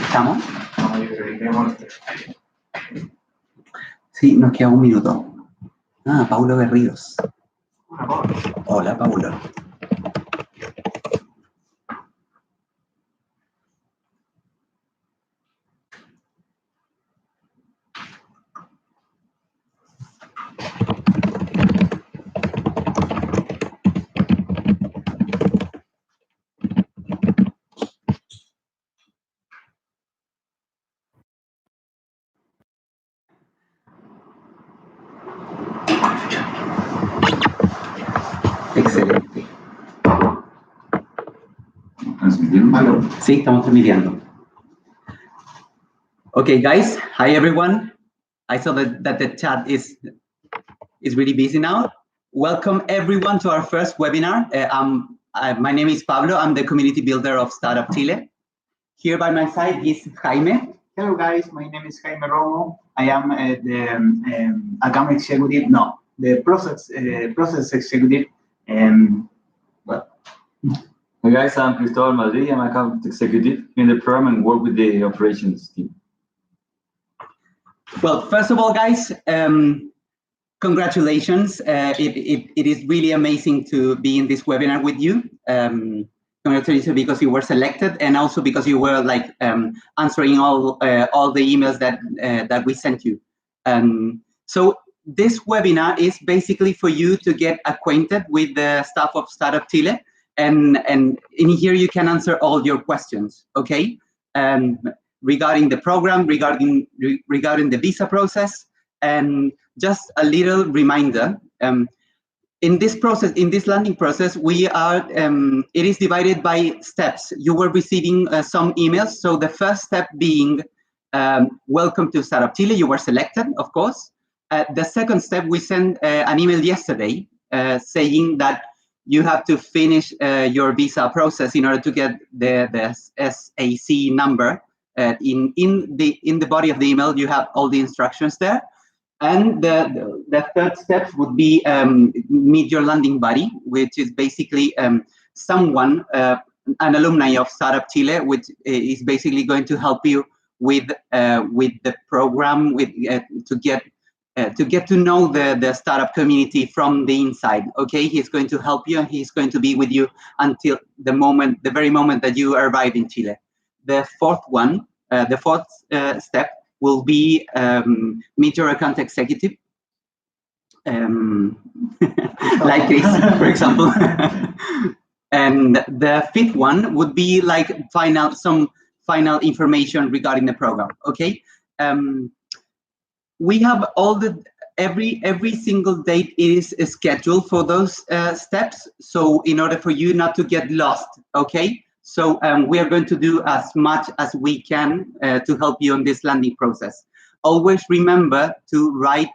¿Estamos? Sí, nos queda un minuto. Ah, Paulo Berríos. Hola, Paulo. Excelente. Sí, estamos transmitiendo. Okay, guys. Hi, everyone. I saw that the chat is really busy now. Welcome, everyone, to our first webinar. My name is Pablo. I'm the community builder of Startup Chile. Here by my side is Jaime. Hello, guys. My name is Jaime Romo. I am the account executive. No, the process executive. Hey guys, I'm Cristóbal Madrid. I'm account executive in the program and work with the operations team. Well, first of all, guys, congratulations. It is really amazing to be in this webinar with you. Congratulations because you were selected, and also because you were like answering all the emails that we sent you. So this webinar is basically for you to get acquainted with the staff of Startup Chile, and in here you can answer all your questions. Okay, regarding the program, regarding the visa process, and just a little reminder. In this process, in this landing process, we are, it is divided by steps. You were receiving some emails. So the first step being, welcome to Startup Chile. You were selected, of course. The second step, we sent an email yesterday saying that you have to finish your visa process in order to get the SAC number. In the body of the email, you have all the instructions there. And the third step would be meet your landing buddy, which is basically someone, an alumni of Startup Chile, which is basically going to help you with the program, to get to know the startup community from the inside. Okay, he's going to help you, and he's going to be with you until the very moment that you arrive in Chile. The fourth one, the fourth step will be meet your account executive, like Chris, for example. And the fifth one would be like some final information regarding the program. Okay, we have all every single date is scheduled for those steps. So in order for you not to get lost, okay. So we are going to do as much as we can to help you on this landing process. Always remember to write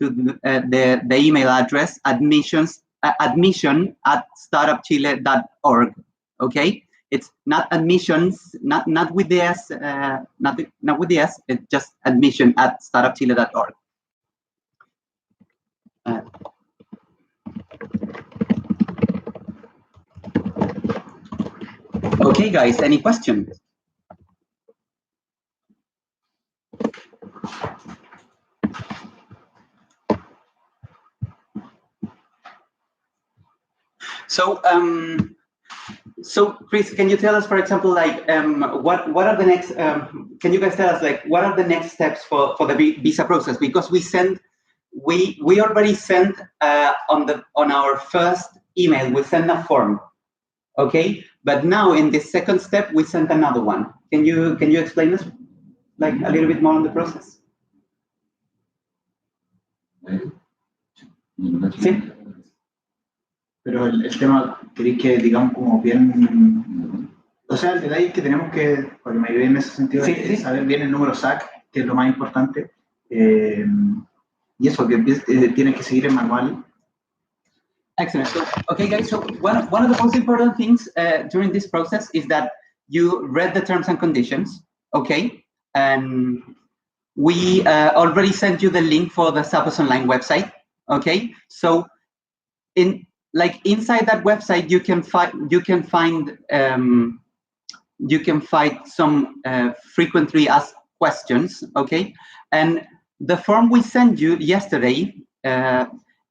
to the email address admission@startupchile.org. Okay, it's not admissions, not with the S, not with the S. It's just admission@startupchile.org. Okay, guys, any questions? So Chris, can you tell us, for example, like what are the next? Can you guys tell us like what are the next steps for the visa process? Because we already sent on our first email, we sent a form. Okay, but now in the second step we sent another one. Can you explain us like a little bit more on the process? Sí. Pero el tema, queréis que digamos como bien, o sea, el detalle es que tenemos que, para que me ayude en ese sentido, sí. Saber bien el número SAC, que es lo más importante, y eso, que tiene que seguir el manual. Excellent. So, okay, guys. So one of the most important things during this process is that you read the terms and conditions. Okay, and we already sent you the link for the Zappos Online website. Okay, so inside that website you can find some frequently asked questions. Okay, and the form we sent you yesterday, it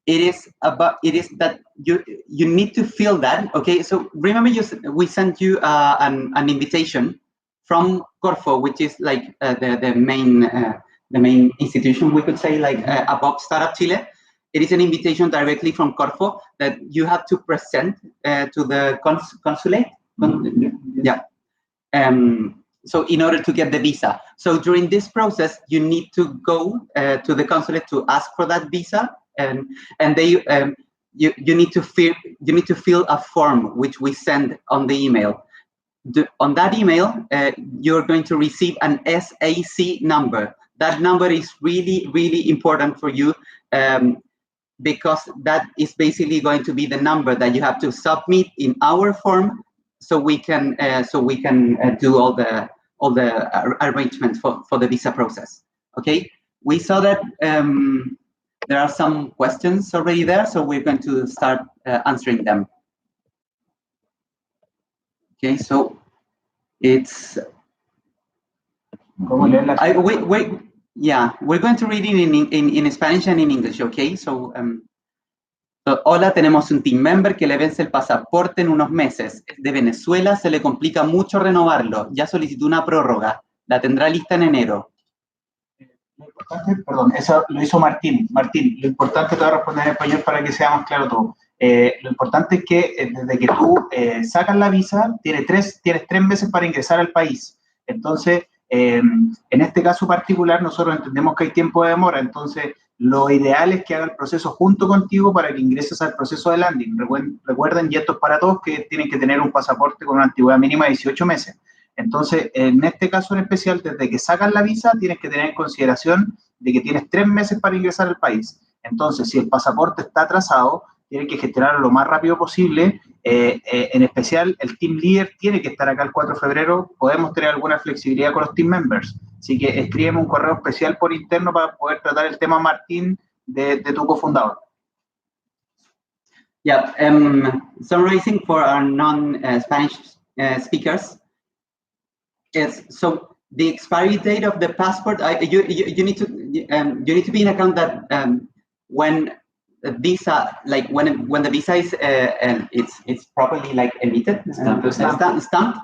is that you need to fill that. Okay, so remember we sent you an invitation from Corfo, which is like the main institution, we could say, like above Startup Chile. It is an invitation directly from Corfo that you have to present to the consulate. Yeah. So in order to get the visa. So during this process, you need to go to the consulate to ask for that visa, and they you need to fill a form which we send on the email. On that email, you're going to receive an SAC number. That number is really, really important for you because that is basically going to be the number that you have to submit in our form, so we can do all the arrangements for the visa process. Okay, we saw that there are some questions already there, so we're going to start answering them. Okay, so it's we're going to read it in Spanish and in English. Okay, so hola, tenemos un team member que le vence el pasaporte en unos meses. Es de Venezuela, se le complica mucho renovarlo. Ya solicitó una prórroga. La tendrá lista en enero. Lo importante, perdón, eso lo hizo Martín. Martín, lo importante, te voy a responder en español para que sea más claro todo. Lo importante es que desde que tú sacas la visa, tienes tres meses para ingresar al país. Entonces, en este caso particular, nosotros entendemos que hay tiempo de demora. Entonces, lo ideal es que haga el proceso junto contigo para que ingreses al proceso de landing. Recuerden, y esto es para todos, que tienen que tener un pasaporte con una antigüedad mínima de 18 meses. Entonces, en este caso en especial, desde que sacas la visa, tienes que tener en consideración de que tienes 3 meses para ingresar al país. Entonces, si el pasaporte está atrasado, tienes que gestionarlo lo más rápido posible. En especial, el team leader tiene que estar acá el 4 de febrero. Podemos tener alguna flexibilidad con los team members. Así que escríbeme un correo especial por interno para poder tratar el tema, Martín, de tu cofundador. Yeah, summarizing for our non-Spanish speakers. Yes, so the expiry date of the passport, you need to be in account that when the visa, like when the visa is it's properly like emitted, stamped,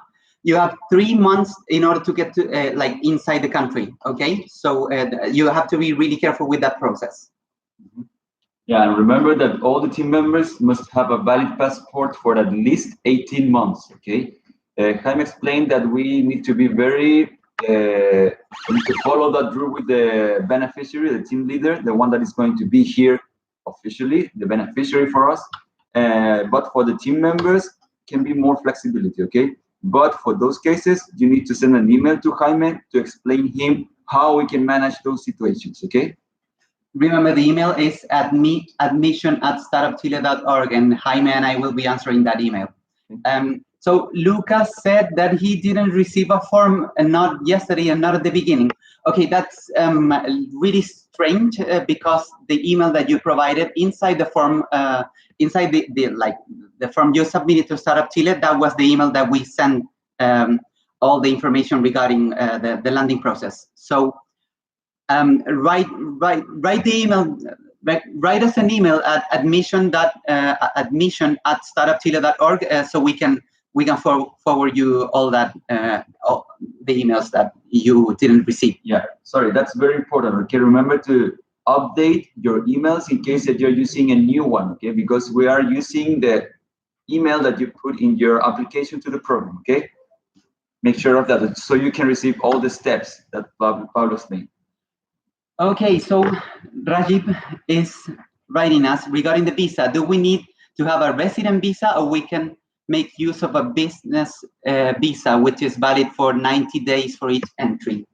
you have 3 months in order to get to like inside the country. Okay, so you have to be really careful with that process. Yeah, and remember that all the team members must have a valid passport for at least 18 months. Okay. Jaime explained that we need to be we need to follow that rule with the beneficiary, the team leader, the one that is going to be here officially, the beneficiary for us. But for the team members, can be more flexibility, okay? But for those cases, you need to send an email to Jaime to explain him how we can manage those situations, okay? Remember, the email is admission@startupchile.org, and Jaime and I will be answering that email. So Lucas said that he didn't receive a form, and not yesterday and not at the beginning. Okay, that's really strange because the email that you provided inside the form, inside the form you submitted to Startup Chile, that was the email that we sent all the information regarding the landing process. So write the email. Write us an email at admission@startupchile.org so we can forward you all that all the emails that you didn't receive. Yeah, sorry, that's very important. Okay, remember to update your emails in case that you're using a new one. Okay, because we are using the email that you put in your application to the program. Okay, make sure of that so you can receive all the steps that Pablo's made. Okay, so Rajiv is writing us regarding the visa. Do we need to have a resident visa, or we can make use of a business visa, which is valid for 90 days for each entry?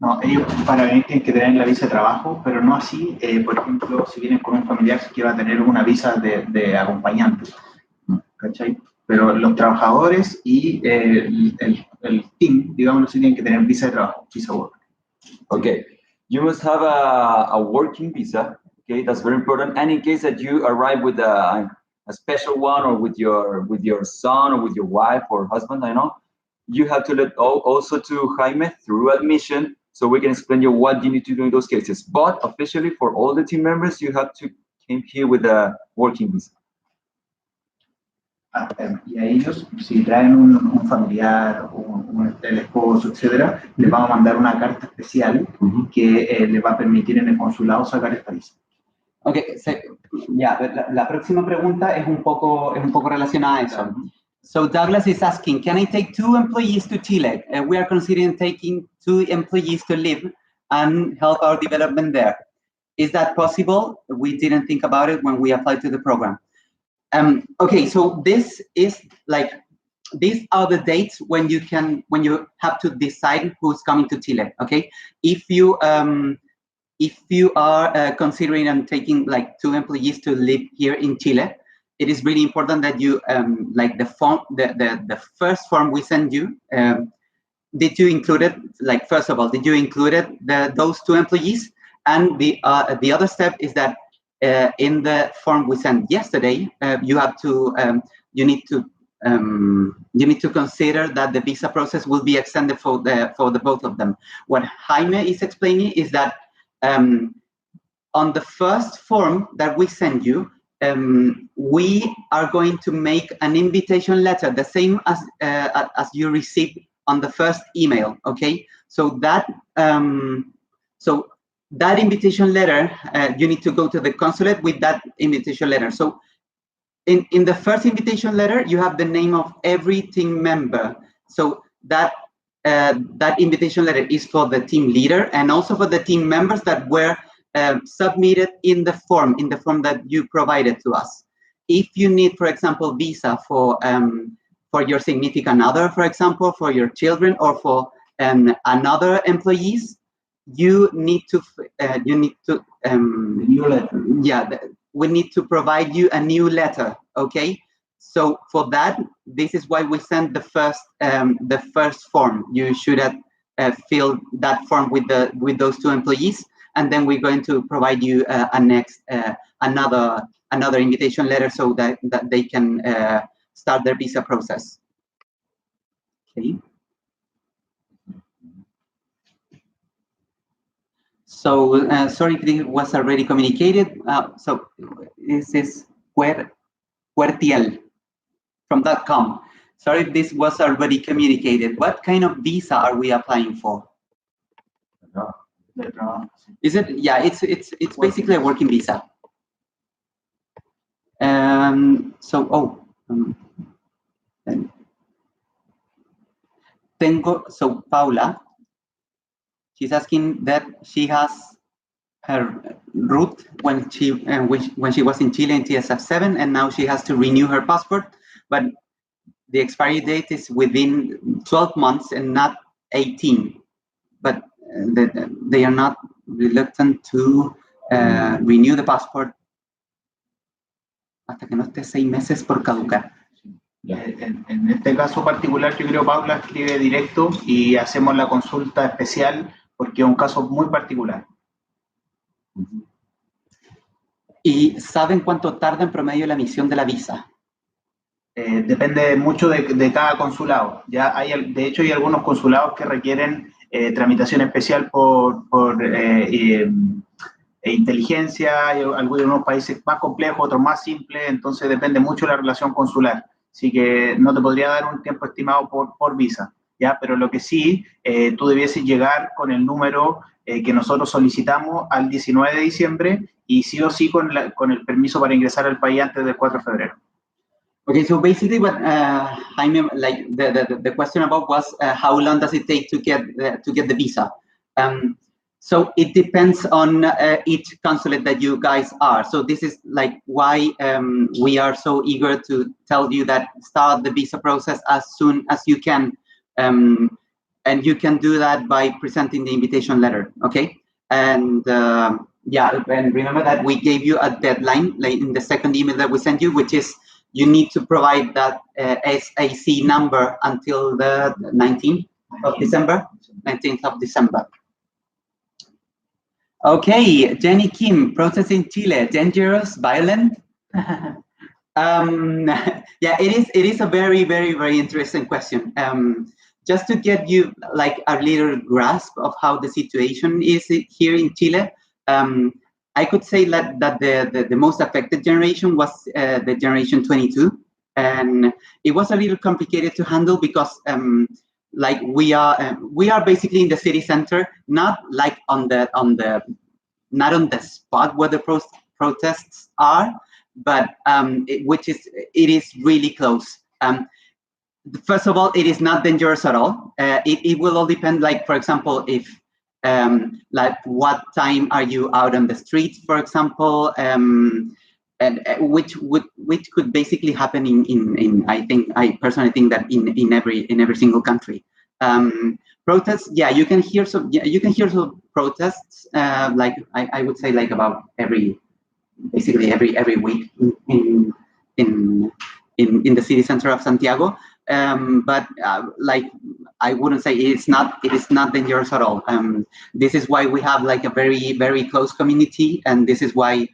No, ellos para venir tienen que tener la visa de trabajo, pero no así, por ejemplo, si vienen con un familiar que va a tener una visa de acompañante, ¿cachai? Pero los trabajadores y el team, digámoslo así, tienen que tener visa de trabajo, visa work. Okay, you must have a working visa. Okay, that's very important. And in case that you arrive with a special one, or with your son, or with your wife or husband, I know, you have to let also to Jaime through admission, so we can explain you what you need to do in those cases. But officially, for all the team members, you have to come here with a working visa. Y a ellos, si traen un familiar, el esposo, etcétera, les vamos a mandar una carta especial que les va a permitir en el consulado sacar esta visa. Okay, so, la próxima pregunta es un poco relacionada a eso. So Douglas is asking, can I take 2 employees to Chile? We are considering taking 2 employees to live and help our development there. Is that possible? We didn't think about it when we applied to the program. Okay, so this is like, these are the dates when you have to decide who's coming to Chile. Okay, if you are considering and taking like 2 employees to live here in Chile, it is really important that you like the form, the first form we send you. Did you include it? Like, first of all, did you include it, those 2 employees? And the other step is that in the form we sent yesterday, you need to consider that the visa process will be extended for the both of them. What Jaime is explaining is that on the first form that we send you, we are going to make an invitation letter, the same as you received on the first email. Okay, so that that invitation letter, you need to go to the consulate with that invitation letter. So in the first invitation letter, you have the name of every team member. So that invitation letter is for the team leader and also for the team members that were submitted in the form that you provided to us. If you need, for example, visa for your significant other, for example, for your children, or for another employees, you need to new letter. We need to provide you a new letter. Okay, so for that, this is why we sent the first form. You should have filled that form with those 2 employees, and then we're going to provide you another invitation letter so that they can start their visa process. Okay. So sorry if this was already communicated. So this is Huertiel from .com. Sorry if this was already communicated. What kind of visa are we applying for? Is it? Yeah, it's basically a working visa. So Paula, she's asking that she has her route when she was in Chile in TSF7, and now she has to renew her passport, but the expiry date is within 12 months and not 18. But they are not reluctant to renew the passport hasta que no esté 6 meses por caducar. En este caso particular, yo creo Paula escribe directo y hacemos la consulta especial porque es un caso muy particular. ¿Y saben cuánto tarda en promedio la emisión de la visa? Depende mucho de cada consulado. Ya de hecho, hay algunos consulados que requieren tramitación especial por inteligencia. Hay algunos países más complejos, otros más simples, entonces depende mucho de la relación consular. Así que no te podría dar un tiempo estimado por visa, ¿ya? Pero lo que sí, tú debieses llegar con el número que nosotros solicitamos al 19 de diciembre y sí o sí con el permiso para ingresar al país antes del 4 de febrero. Okay, so basically what Jaime, like the question about was how long does it take to get the visa? So it depends on each consulate that you guys are. So this is like why we are so eager to tell you that start the visa process as soon as you can, and you can do that by presenting the invitation letter. Okay, and yeah, and remember that we gave you a deadline, like in the second email that we sent you, which is you need to provide that SAC number until the 19th of December. 19th of December. Okay, Jenny Kim, process in Chile, dangerous, violent? Yeah, it is a very, very, very interesting question. Just to get you like a little grasp of how the situation is here in Chile, I could say that the most affected generation was the generation 22, and it was a little complicated to handle because like we are basically in the city center, not like not on the spot where the protests are, but it is really close. First of all, it is not dangerous at all. It will all depend, like, for example, if like what time are you out on the streets, for example, and which could basically happen in I personally think that in every single country. Protests, yeah, you can hear some protests, like I would say like about basically every week in the city center of Santiago. But like I wouldn't say it is not dangerous at all. This is why we have like a very, very close community, and this is why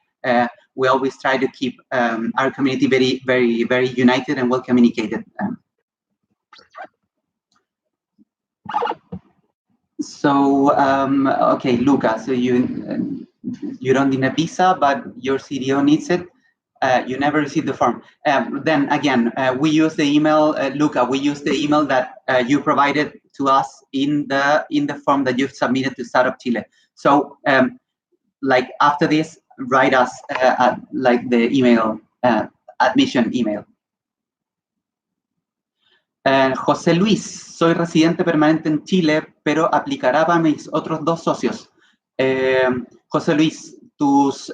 we always try to keep our community very, very, very united and well communicated. So okay, Luca, so you don't need a visa, but your CDO needs it. You never received the form. Then again, we use the email, Luca. We use the email that you provided to us in the form that you've submitted to Startup Chile. So, like after this, write us like the email admission email. José Luis, soy residente permanente en Chile, pero aplicará para mis otros dos socios. José Luis, tus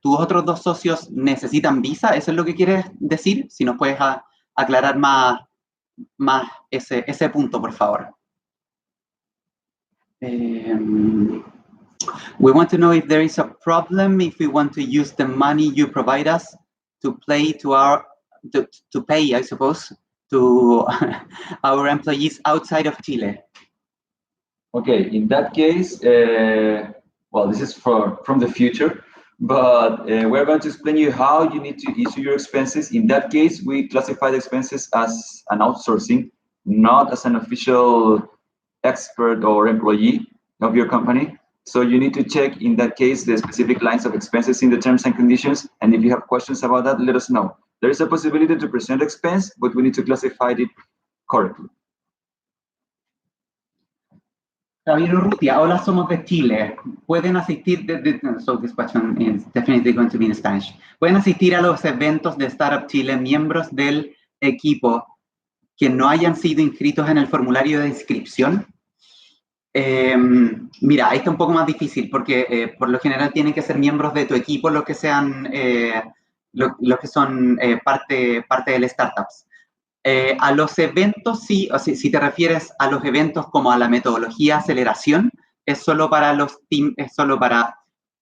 otros dos socios necesitan visa, ¿eso es lo que quieres decir? Si nos puedes aclarar más ese punto, por favor. We want to know if there is a problem if we want to use the money you provide us to pay, I suppose, to our employees outside of Chile. Okay, in that case, well, this is from the future, but we're going to explain you how you need to issue your expenses. In that case, we classify the expenses as an outsourcing, not as an official expert or employee of your company. So you need to check, in that case, the specific lines of expenses in the terms and conditions. And if you have questions about that, let us know. There is a possibility to present expense, but we need to classify it correctly. Javier Urrutia, hola, somos de Chile. ¿Pueden asistir? So this question is definitely going to be in Spanish. ¿Pueden asistir a los eventos de Startup Chile miembros del equipo que no hayan sido inscritos en el formulario de inscripción? Mira, ahí está un poco más difícil porque por lo general tienen que ser miembros de tu equipo los que sean los que son parte de las startups. A los eventos, sí, o sea, si te refieres a los eventos como a la metodología aceleración, es solo para es solo para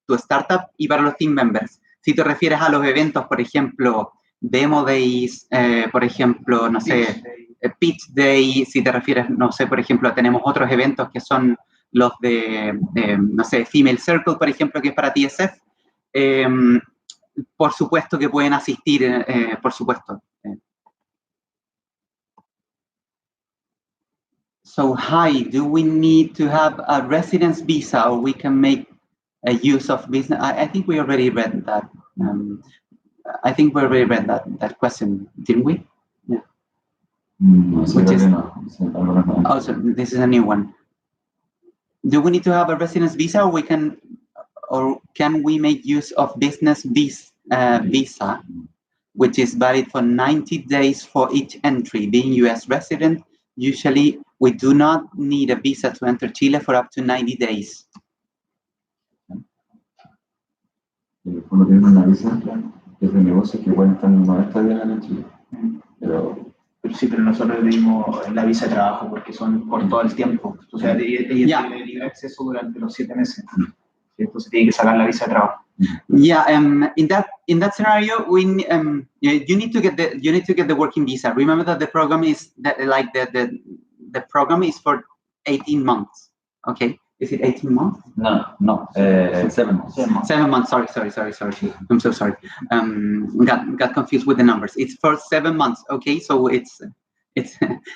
tu startup y para los team members. Si te refieres a los eventos, por ejemplo, Demo Days, por ejemplo, no sé, Pitch Day, si te refieres, no sé, por ejemplo, tenemos otros eventos que son los de no sé, Female Circle, por ejemplo, que es para TSF, por supuesto que pueden asistir, por supuesto. So, hi, do we need to have a residence visa or we can make a use of business? I think we already read that. I think we already read that question, didn't we? Yeah. Which is, also, this is a new one. Do we need to have a residence visa or can we make use of business visa, which is valid for 90 days for each entry? Being US resident, usually we do not need a visa to enter Chile for up to 90 days. Uno tiene una visa es de negocio que igual están 90 días en Chile. Pero sí, pero nosotros pedimos la visa de trabajo porque son por todo el tiempo. O sea, ella tiene libre acceso durante los 7 meses. Entonces tiene que sacar la visa de trabajo. Yeah, in that scenario, you need to get the working visa. Remember that the program is the program is for 18 months. Okay, is it 18 months? No, 7 months. 7 months. Sorry. I'm so sorry. Got confused with the numbers. It's for 7 months. Okay, so it's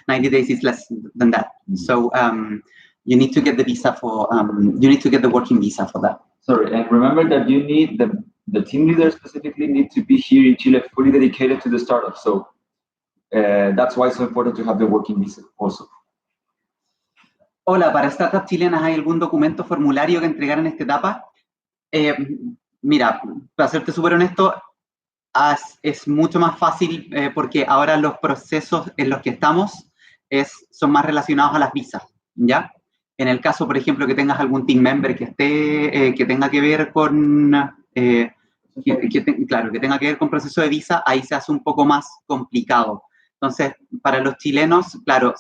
90 days is less than that. So you need to get the visa for you need to get the working visa for that. Sorry, and remember that you need the team leader specifically need to be here in Chile, fully dedicated to the startup. So that's why it's so important to have the working visa also. Hola, para startups chilenas, ¿hay algún documento, formulario que entregar en esta etapa? Mira, para serte súper honesto, es mucho más fácil porque ahora los procesos en los que estamos son más relacionados a las visas, ¿ya? En el caso, por ejemplo, que tengas algún team member que tenga que ver con, claro, que tenga que ver con proceso de visa, ahí se hace un poco más complicado. Entonces, para los chilenos, claro,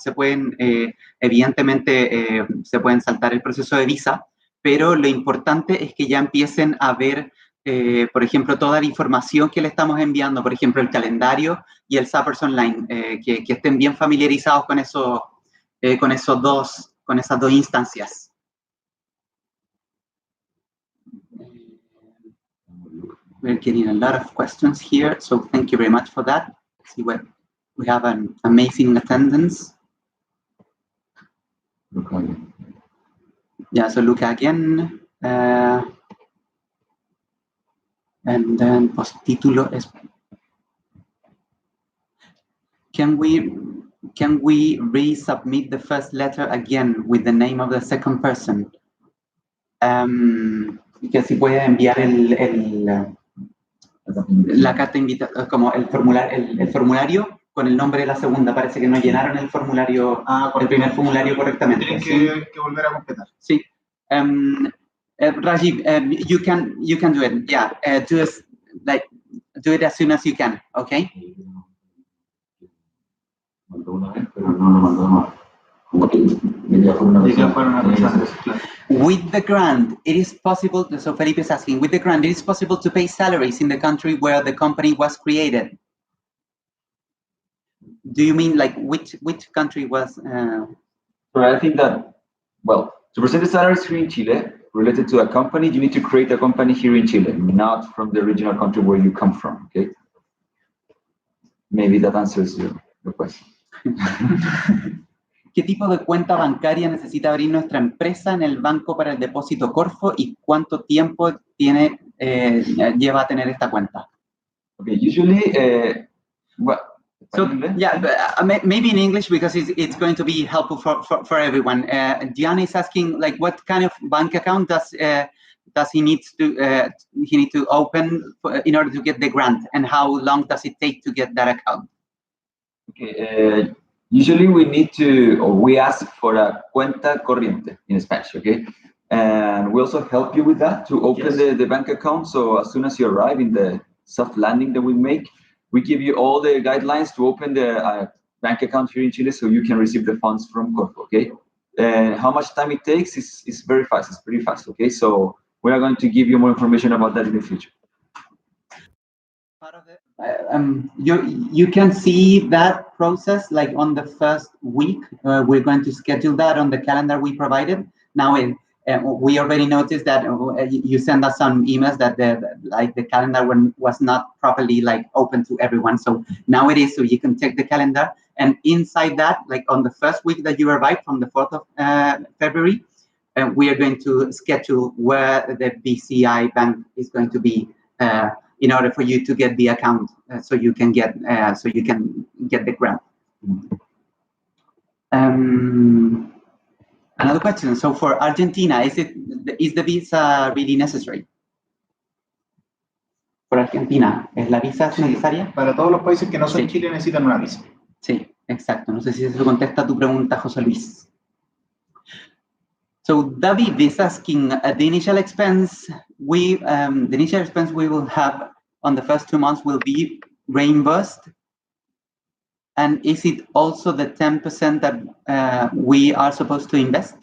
evidentemente se pueden saltar el proceso de visa, pero lo importante es que ya empiecen a ver, por ejemplo, toda la información que le estamos enviando, por ejemplo, el calendario y el Zappers Online, que estén bien familiarizados con esas dos instancias. We're getting a lot of questions here, so thank you very much for that. See what we have an amazing attendance. Yeah, so look again. And then postítulo es. Can we resubmit the first letter again with the name of the second person? Que si puede enviar la carta invitación, como el formulario con el nombre de la segunda. Parece que no llenaron el formulario, el primer formulario correctamente. Tienen que volver a completar. Sí. Rajiv, you can do it. Yeah, do it as soon as you can. Okay. With the grant, it is possible. So Felipe is asking, with the grant, it is possible to pay salaries in the country where the company was created. Do you mean like which country was? So I think that, well, to present the salaries here in Chile related to a company, you need to create a company here in Chile, not from the original country where you come from. Okay. Maybe that answers your question. ¿Qué tipo de cuenta bancaria necesita abrir nuestra empresa en el Banco para el Depósito Corfo y cuánto tiempo lleva a tener esta cuenta? Okay, usually, so yeah, maybe in English because it's going to be helpful for everyone. Diana is asking, like, what kind of bank account does he need to open in order to get the grant, and how long does it take to get that account? Okay, usually we ask for a cuenta corriente in Spanish, okay? And we also help you with that to open the bank account. So as soon as you arrive in the soft landing that we make, we give you all the guidelines to open the bank account here in Chile so you can receive the funds from Corfo, okay? And how much time it takes is very fast, it's pretty fast, okay? So we are going to give you more information about that in the future. Part of it, you can see that process like on the first week. We're going to schedule that on the calendar we provided. Now, we already noticed that you send us some emails that the calendar was not properly like open to everyone. So now it is, so you can check the calendar, and inside that, like on the first week that you arrive, from the 4th of February, we are going to schedule where the BCI bank is going to be. In order for you to get the account, so you can get the grant. Another question. So for Argentina, is the visa really necessary? For Argentina, ¿es la visa necesaria? Para todos los países que no son Chile necesitan una visa. Sí, exacto. No sé si eso contesta tu pregunta, José Luis. So David is asking, the initial expense we will have on the first 2 months will be reimbursed, and is it also the 10% that we are supposed to invest?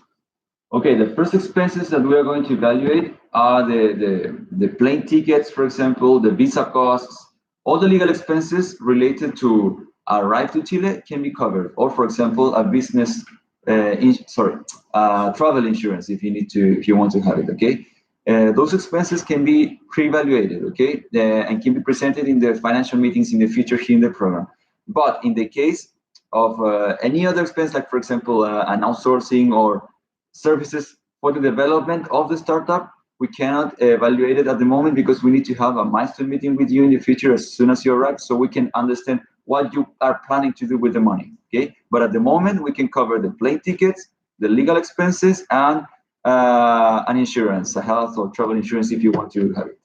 Okay, the first expenses that we are going to evaluate are the plane tickets, for example, the visa costs, all the legal expenses related to arrive to Chile can be covered. Or, for example, a business, travel insurance if you want to have it. Okay, those expenses can be pre-evaluated. Okay, and can be presented in the financial meetings in the future here in the program. But in the case of any other expense, like for example, an outsourcing or services for the development of the startup, we cannot evaluate it at the moment because we need to have a milestone meeting with you in the future as soon as you arrive, so we can understand what you are planning to do with the money. Okay, but at the moment we can cover the plane tickets, the legal expenses, and an insurance, a health or travel insurance if you want to have it.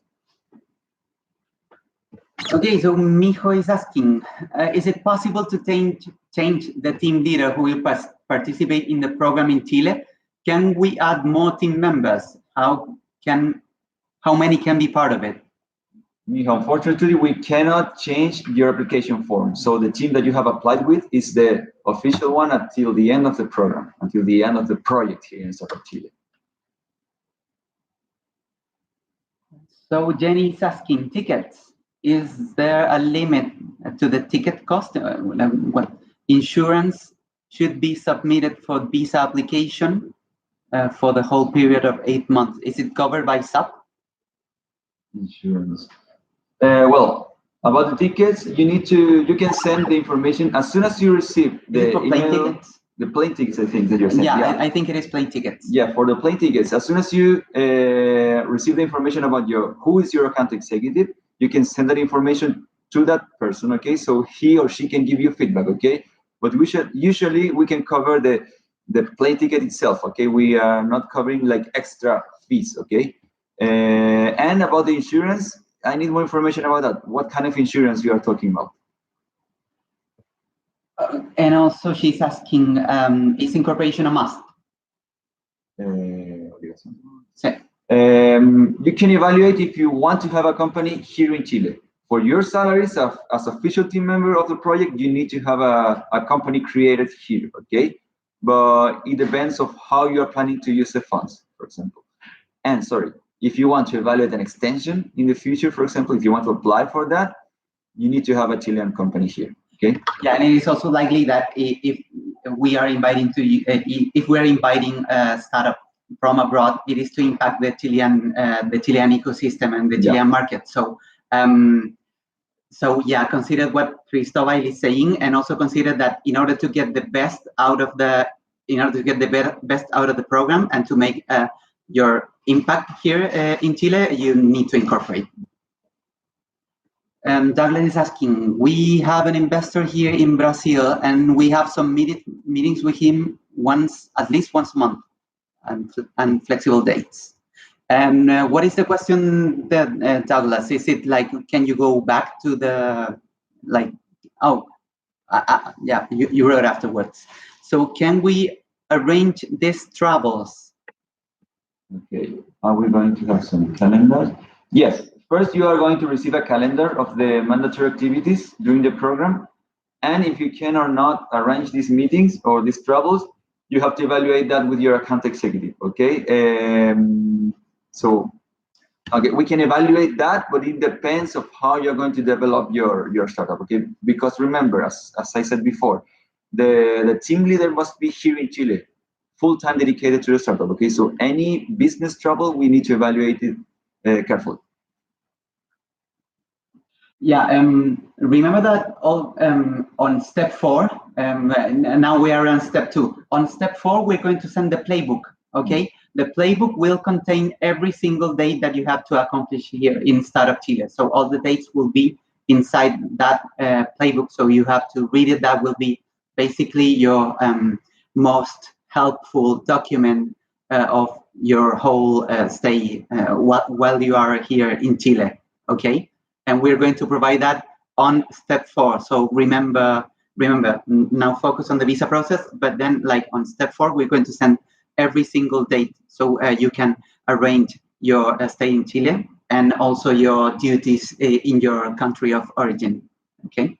Okay, so Mijo is asking, is it possible to change the team leader who will participate in the program in Chile? Can we add more team members? How many can be part of it? Mijo, unfortunately, we cannot change your application form. So the team that you have applied with is the official one until the end of the program, until the end of the project here in Startup Chile. So Jenny is asking, tickets. Is there a limit to the ticket cost? What insurance should be submitted for visa application for the whole period of 8 months? Is it covered by SAP? Insurance. Well, about the tickets, you can send the information as soon as you receive the email. Tickets? The plane tickets, I think that you're saying. Yeah, I think it is plane tickets. Yeah, for the plane tickets, as soon as you receive the information about who is your account executive, you can send that information to that person. Okay, so he or she can give you feedback. Okay, but usually we can cover the plane ticket itself. Okay, we are not covering like extra fees. Okay, and about the insurance, I need more information about that. What kind of insurance you are talking about? And also she's asking, is incorporation a must? You can evaluate if you want to have a company here in Chile. For your salaries as official team member of the project, you need to have a company created here, okay? But it depends of how you are planning to use the funds, for example. And sorry, if you want to evaluate an extension in the future, for example, if you want to apply for that, you need to have a Chilean company here. Okay. Yeah, and it is also likely that if we are inviting a startup from abroad, it is to impact the Chilean ecosystem and the Chilean market. So, yeah, consider what Cristobal is saying, and also consider that in order to get the best out of the program and to make your impact here in Chile, you need to incorporate. Douglas is asking, we have an investor here in Brazil, and we have some meetings with him at least once a month, and flexible dates. And what is the question, Douglas? Is it like, can you go back to the, yeah, you wrote afterwards. So can we arrange these travels? Okay, are we going to have some calendars? Yes. First, you are going to receive a calendar of the mandatory activities during the program. And if you can or not arrange these meetings or these travels, you have to evaluate that with your account executive, okay? Okay, we can evaluate that, but it depends of how you're going to develop your startup, okay? Because remember, as I said before, the team leader must be here in Chile, full-time dedicated to the startup, okay? So any business travel, we need to evaluate it carefully. Yeah, remember that on step 4, now we are on step 2. On step 4, we're going to send the playbook, okay? The playbook will contain every single date that you have to accomplish here in Startup Chile. So all the dates will be inside that playbook, so you have to read it. That will be basically your most helpful document of your whole stay while you are here in Chile, okay? And we're going to provide that on step 4. So remember, now focus on the visa process, but then like on step 4, we're going to send every single date. So you can arrange your stay in Chile and also your duties in your country of origin, okay?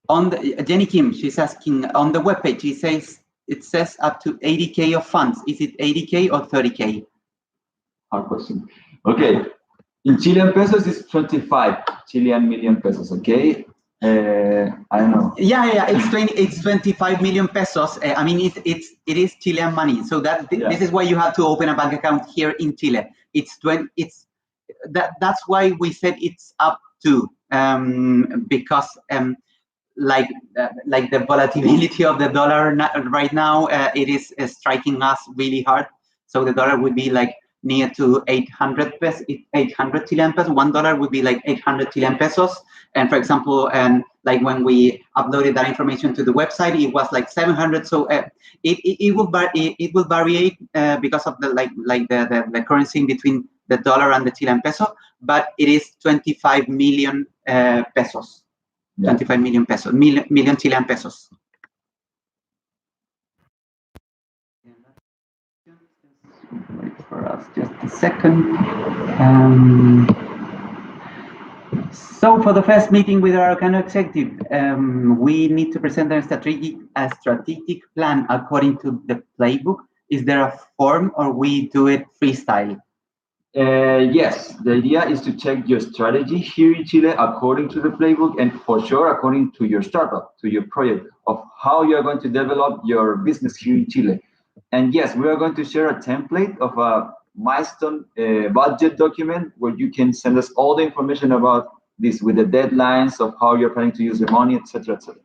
On Jenny Kim, she's asking, on the webpage, it says it says up to 80K of funds. Is it 80K or 30K? Hard question. Okay, in Chilean pesos, it's 25 Chilean million pesos. Okay, I don't know. Yeah, it's 25 million pesos. I mean, it is Chilean money. So this is why you have to open a bank account here in Chile. That's why we said it's up to, because like the volatility of the dollar right now, it is striking us really hard. So the dollar would be like near to 800 pesos, 800 Chilean pesos. $1 would be like 800 Chilean pesos. And for example, like when we uploaded that information to the website, it was like 700. So it will vary because of the currency in between the dollar and the Chilean peso. But it is 25 million pesos. 25 million pesos, million Chilean pesos. Wait for us just a second. So for the first meeting with our kind of executive, we need to present a strategic plan according to the playbook. Is there a form or we do it freestyle? Yes, the idea is to check your strategy here in Chile according to the playbook and for sure according to your startup, to your project of how you are going to develop your business here in Chile. And yes, we are going to share a template of a milestone budget document where you can send us all the information about this with the deadlines of how you're planning to use the money, etc., etc.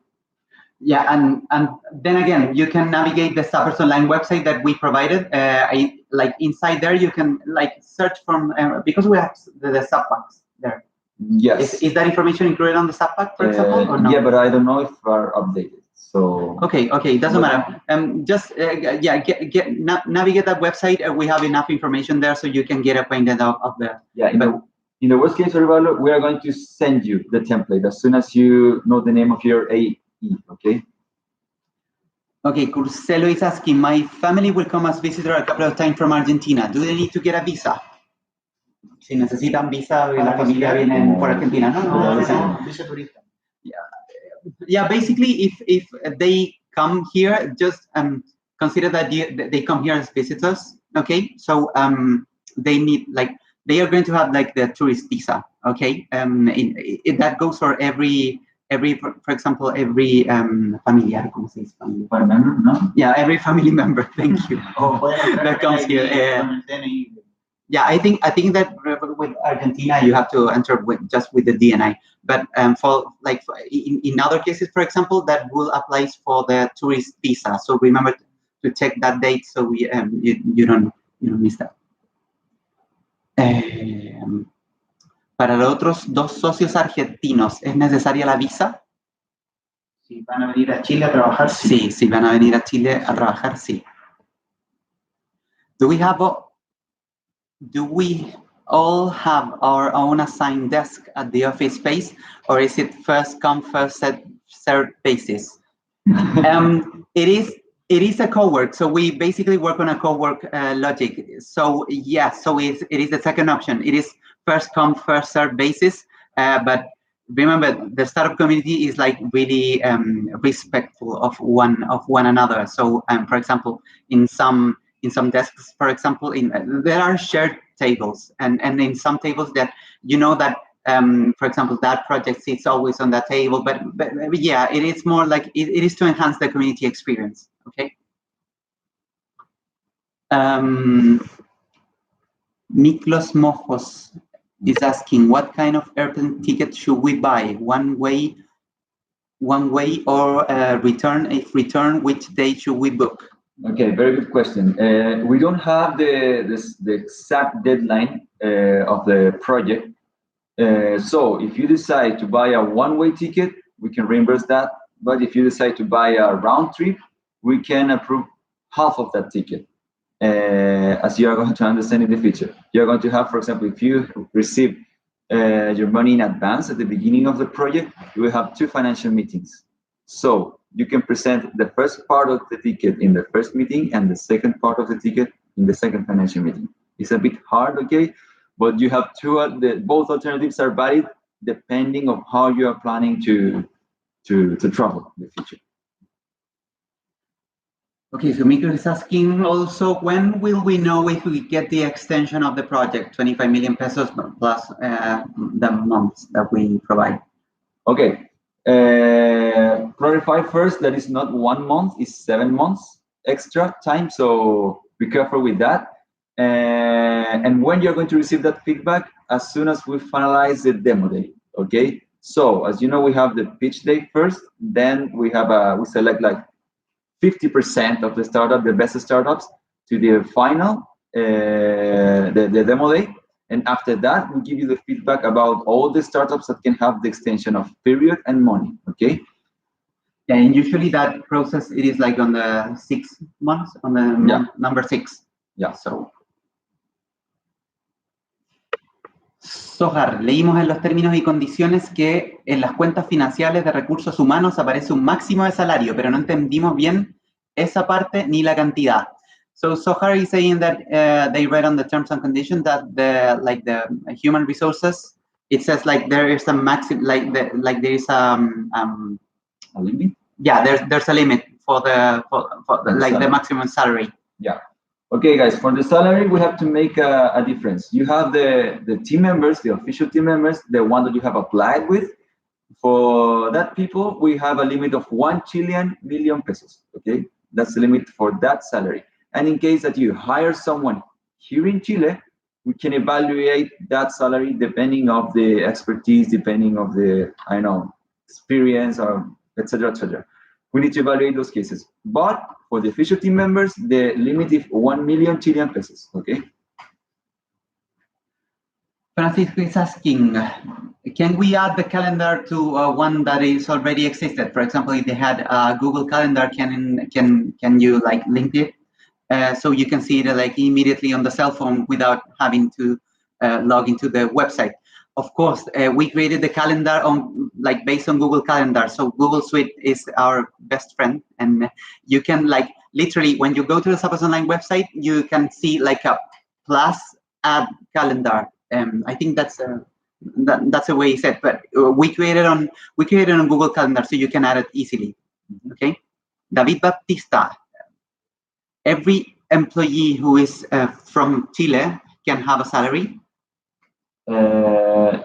Yeah, and then again, you can navigate the Staffers Online website that we provided. Like inside there, you can like search from because we have the subpacks there. Yes. Is that information included on the subpack, for example, or no? Yeah, but I don't know if are updated. So okay, it doesn't matter. Just navigate that website. We have enough information there, so you can get acquainted of the. Yeah. In the worst case, Rivaldo, we are going to send you the template as soon as you know the name of your AE. Okay. Okay, Curcelo is asking, my family will come as visitor a couple of times from Argentina. Do they need to get a visa? Si necesitan visa, la familia viene por Argentina, ¿no? No, visa turista. Yeah, basically, if they come here, just consider that they come here as visitors. Okay, so they need they are going to have like the tourist visa. Okay, that goes for every for example every familiar, ¿cómo se dice? Family member, no? Yeah, every family member. Thank you. That comes here. Yeah, I think that with Argentina you have to enter just with the DNI. But in other cases, for example, that rule applies for the tourist visa. So remember to check that date so you don't miss that. Para los otros dos socios argentinos, ¿es necesaria la visa? Si van a venir a Chile a trabajar, sí. Sí, si van a venir a Chile a trabajar, sí. Do we all have our own assigned desk at the office space, or is it first come, first served basis? It is a co-work, so we basically work on a co-work logic. So yes, so it is the second option. It is first come, first served basis. But remember, the startup community is like really respectful of one another. So for example, in some desks, for example, there are shared tables, and in some tables that that for example that project sits always on that table, but yeah, it is more like it is to enhance the community experience. Okay. Miklos Mojos is asking, what kind of airplane ticket should we buy? One way or return? If return, which day should we book? Okay, very good question. We don't have the exact deadline of the project. So if you decide to buy a one-way ticket, we can reimburse that. But if you decide to buy a round trip, we can approve half of that ticket. As you are going to understand in the future, you're going to have, for example, if you receive your money in advance at the beginning of the project, you will have 2 financial meetings. So you can present the first part of the ticket in the first meeting and the second part of the ticket in the second financial meeting. It's a bit hard, okay? But you have both alternatives are valid depending on how you are planning to travel in the future. Okay, so Miko is asking also, when will we know if we get the extension of the project, 25 million pesos plus the months that we provide? Okay, clarify first that it's not 1 month, it's 7 months extra time, so be careful with that. And when you're going to receive that feedback, as soon as we finalize the demo day, okay? So as you know, we have the pitch day first, then we have we select like 50% of the startup, the best startups, to the final, the demo day. And after that, we give you the feedback about all the startups that can have the extension of period and money, okay? Yeah, and usually that process, it is like on the 6 months, on the month number 6. Yeah. Sohar, leímos en los términos y condiciones que en las cuentas financieras de recursos humanos aparece un máximo de salario, pero no entendimos bien esa parte ni la cantidad. So Sohar is saying that they read on the terms and conditions that the human resources, it says like there is a maximum, there is a limit. Yeah, there's a limit for the maximum salary. Yeah. Okay, guys, for the salary, we have to make a difference. You have the team members, the official team members, the one that you have applied with. For that people, we have a limit of 1 Chilean million pesos, okay? That's the limit for that salary. And in case that you hire someone here in Chile, we can evaluate that salary depending of the expertise, depending of the, I don't know, experience, or etc., etc. We need to evaluate those cases. But for the official team members, the limit is 1 million Chilean pesos, okay? Francisco is asking, can we add the calendar to one that is already existed? For example, if they had a Google Calendar, can you like link it? So you can see it like immediately on the cell phone without having to log into the website. Of course, we created the calendar on based on Google Calendar. So Google Suite is our best friend, and you can literally when you go to the Zappos Online website, you can see like a plus add calendar. I think that's a way it's said, but we created on Google Calendar, so you can add it easily. Okay, David Baptista. Every employee who is from Chile can have a salary.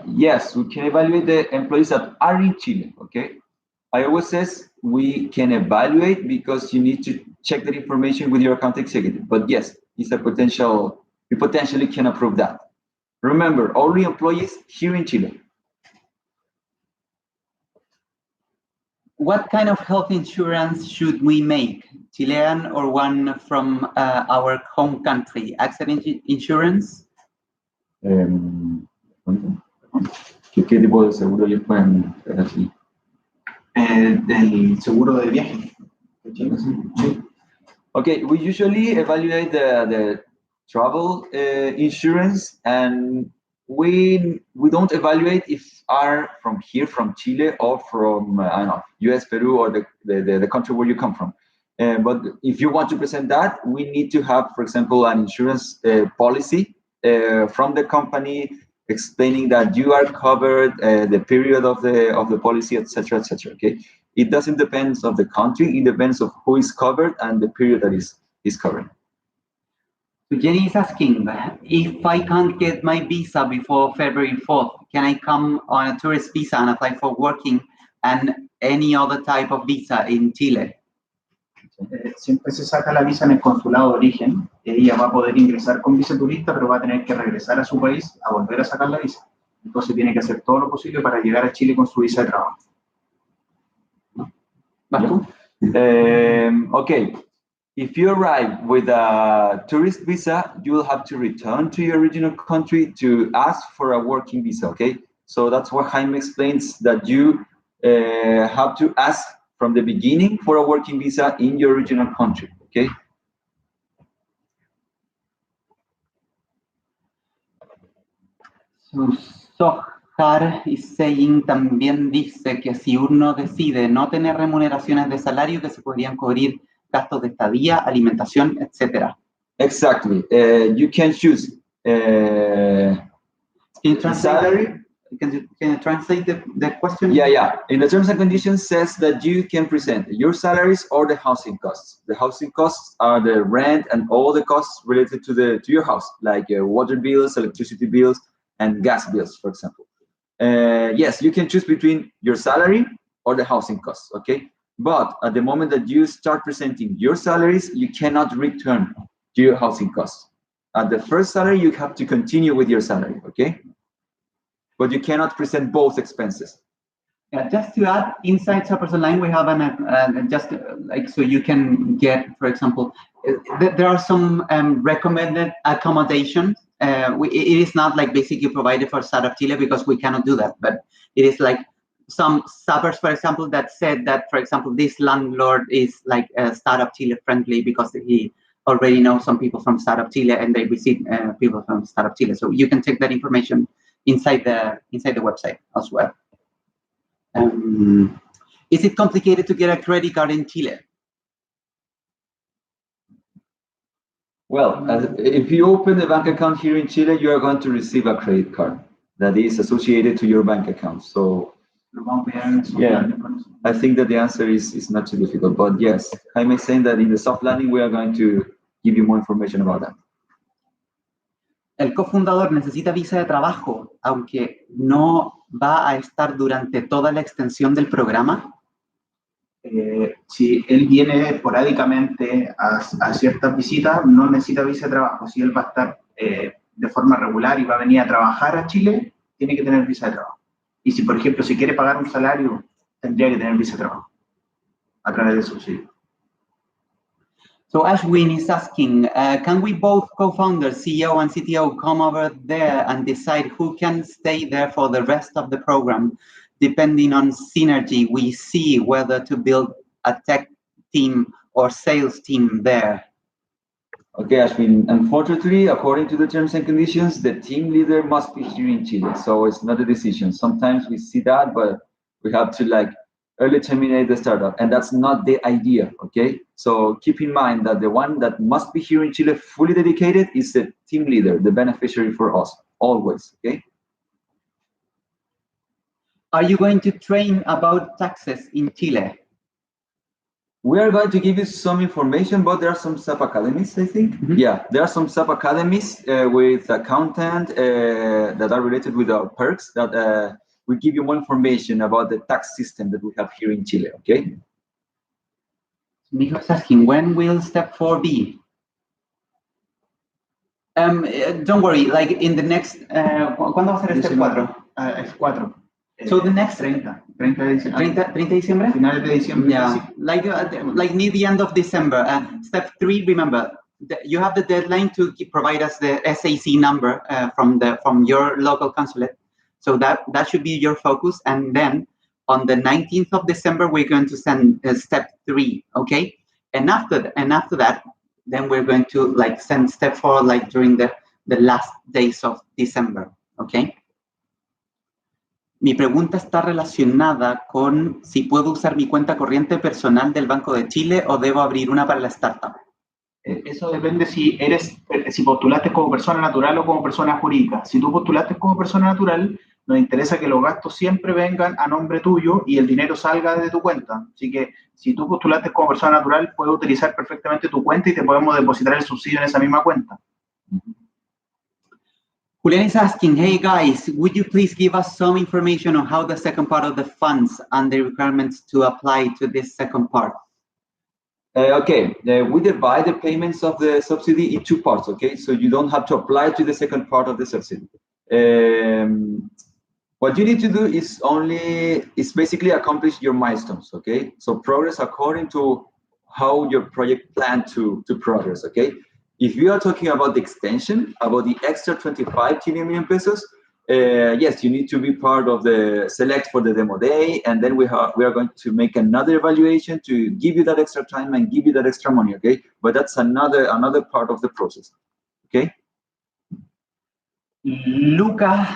Yes, we can evaluate the employees that are in Chile, okay? I always says we can evaluate because you need to check that information with your account executive. But yes, it's a potential, you potentially can approve that. Remember, only employees here in Chile. What kind of health insurance should we make? Chilean or one from our home country? Accident insurance? ¿Qué tipo de seguro ellos pueden tener aquí? El seguro de viaje. Sí. Okay, we usually evaluate the travel insurance, and we don't evaluate if are from here, from Chile, or from I don't know, US, Peru, or the country where you come from. But if you want to present that, we need to have, for example, an insurance policy from the company explaining that you are covered, the period of the policy, etc., etc. Okay, it doesn't depend of the country; it depends of who is covered and the period that is covered. So Jenny is asking, if I can't get my visa before February 4th, can I come on a tourist visa and apply for working and any other type of visa in Chile? Siempre se saca la visa en el consulado de origen. Ella va a poder ingresar con visa turista, pero va a tener que regresar a su país a volver a sacar la visa. Entonces tiene que hacer todo lo posible para llegar a Chile con su visa de trabajo. Okay. If you arrive with a tourist visa, you will have to return to your original country to ask for a working visa, okay? So that's what Jaime explains, that you have to ask from the beginning for a working visa in your original country, okay? So Sohar is saying, también dice que si uno decide no tener remuneraciones de salario, que se podrían cubrir gastos de estadía, alimentación, etc. Exactly. You can choose salary, Can you translate the question? Yeah. In the terms and conditions says that you can present your salaries or the housing costs. The housing costs are the rent and all the costs related to your house, like water bills, electricity bills, and gas bills, for example. Yes, you can choose between your salary or the housing costs, okay? But at the moment that you start presenting your salaries, you cannot return to your housing costs. At the first salary, you have to continue with your salary, okay? But you cannot present both expenses. Yeah, just to add, inside Suppers Online, we have so you can get, for example, there are some recommended accommodations. It is not like basically provided for Startup Chile because we cannot do that, but it is like some suburbs, for example, that said that, for example, this landlord is like Startup Chile friendly because he already knows some people from Startup Chile and they visit people from Startup Chile. So you can check that information inside the website as well. Is it complicated to get a credit card in Chile? Well, if you open a bank account here in Chile, you are going to receive a credit card that is associated to your bank account. So, yeah, I think that the answer is not too difficult. But yes, Jaime is saying that in the soft landing, we are going to give you more information about that. El cofundador necesita visa de trabajo, aunque no va a estar durante toda la extensión del programa. Si él viene esporádicamente a ciertas visitas, no necesita visa de trabajo. Si él va a estar de forma regular y va a venir a trabajar a Chile, tiene que tener visa de trabajo. Y si, por ejemplo, si quiere pagar un salario, tendría que tener visa de trabajo a través de subsidio. So Ashwin is asking, can we both co-founders, CEO and CTO, come over there and decide who can stay there for the rest of the program, depending on synergy we see whether to build a tech team or sales team there? Okay, Ashwin, unfortunately, according to the terms and conditions, the team leader must be here in Chile. So it's not a decision. Sometimes we see that, but we have to early terminate the startup, and that's not the idea, okay? So keep in mind that the one that must be here in Chile fully dedicated is the team leader, the beneficiary for us, always, okay? Are you going to train about taxes in Chile? We are going to give you some information, but there are some sub-academies, I think. Mm-hmm. Yeah, there are some sub-academies with accountant that are related with our perks that we give you more information about the tax system that we have here in Chile, okay? Mijo is asking, when will step 4 be? Don't worry, like in the next, ¿cuándo va a ser step 4? F4. So the next 30 de diciembre. 30 de diciembre? Finales de diciembre. Yeah, like near the end of December. Step 3, remember, you have the deadline to provide us the SAC number from your local consulate. So that should be your focus. And then on the 19th of December, we're going to send step 3, okay? And after that, then we're going to send step 4 during the last days of December, okay? Mi pregunta está relacionada con si puedo usar mi cuenta corriente personal del Banco de Chile o debo abrir una para la startup. Eso depende si postulaste como persona natural o como persona jurídica. Si tú postulaste como persona natural, nos interesa que los gastos siempre vengan a nombre tuyo y el dinero salga de tu cuenta. Así que si tú postulaste como persona natural, puedes utilizar perfectamente tu cuenta y te podemos depositar el subsidio en esa misma cuenta. Julian is asking, hey guys, would you please give us some information on how the second part of the funds and the requirements to apply to this second part? Okay, we divide the payments of the subsidy in 2 parts, okay? So you don't have to apply to the second part of the subsidy. What you need to do is basically accomplish your milestones, okay? So progress according to how your project planned to progress, okay? If you are talking about the extension, about the extra 25 million pesos, yes, you need to be part of the select for the demo day, and then we are going to make another evaluation to give you that extra time and give you that extra money, okay? But that's another part of the process, okay? Lucas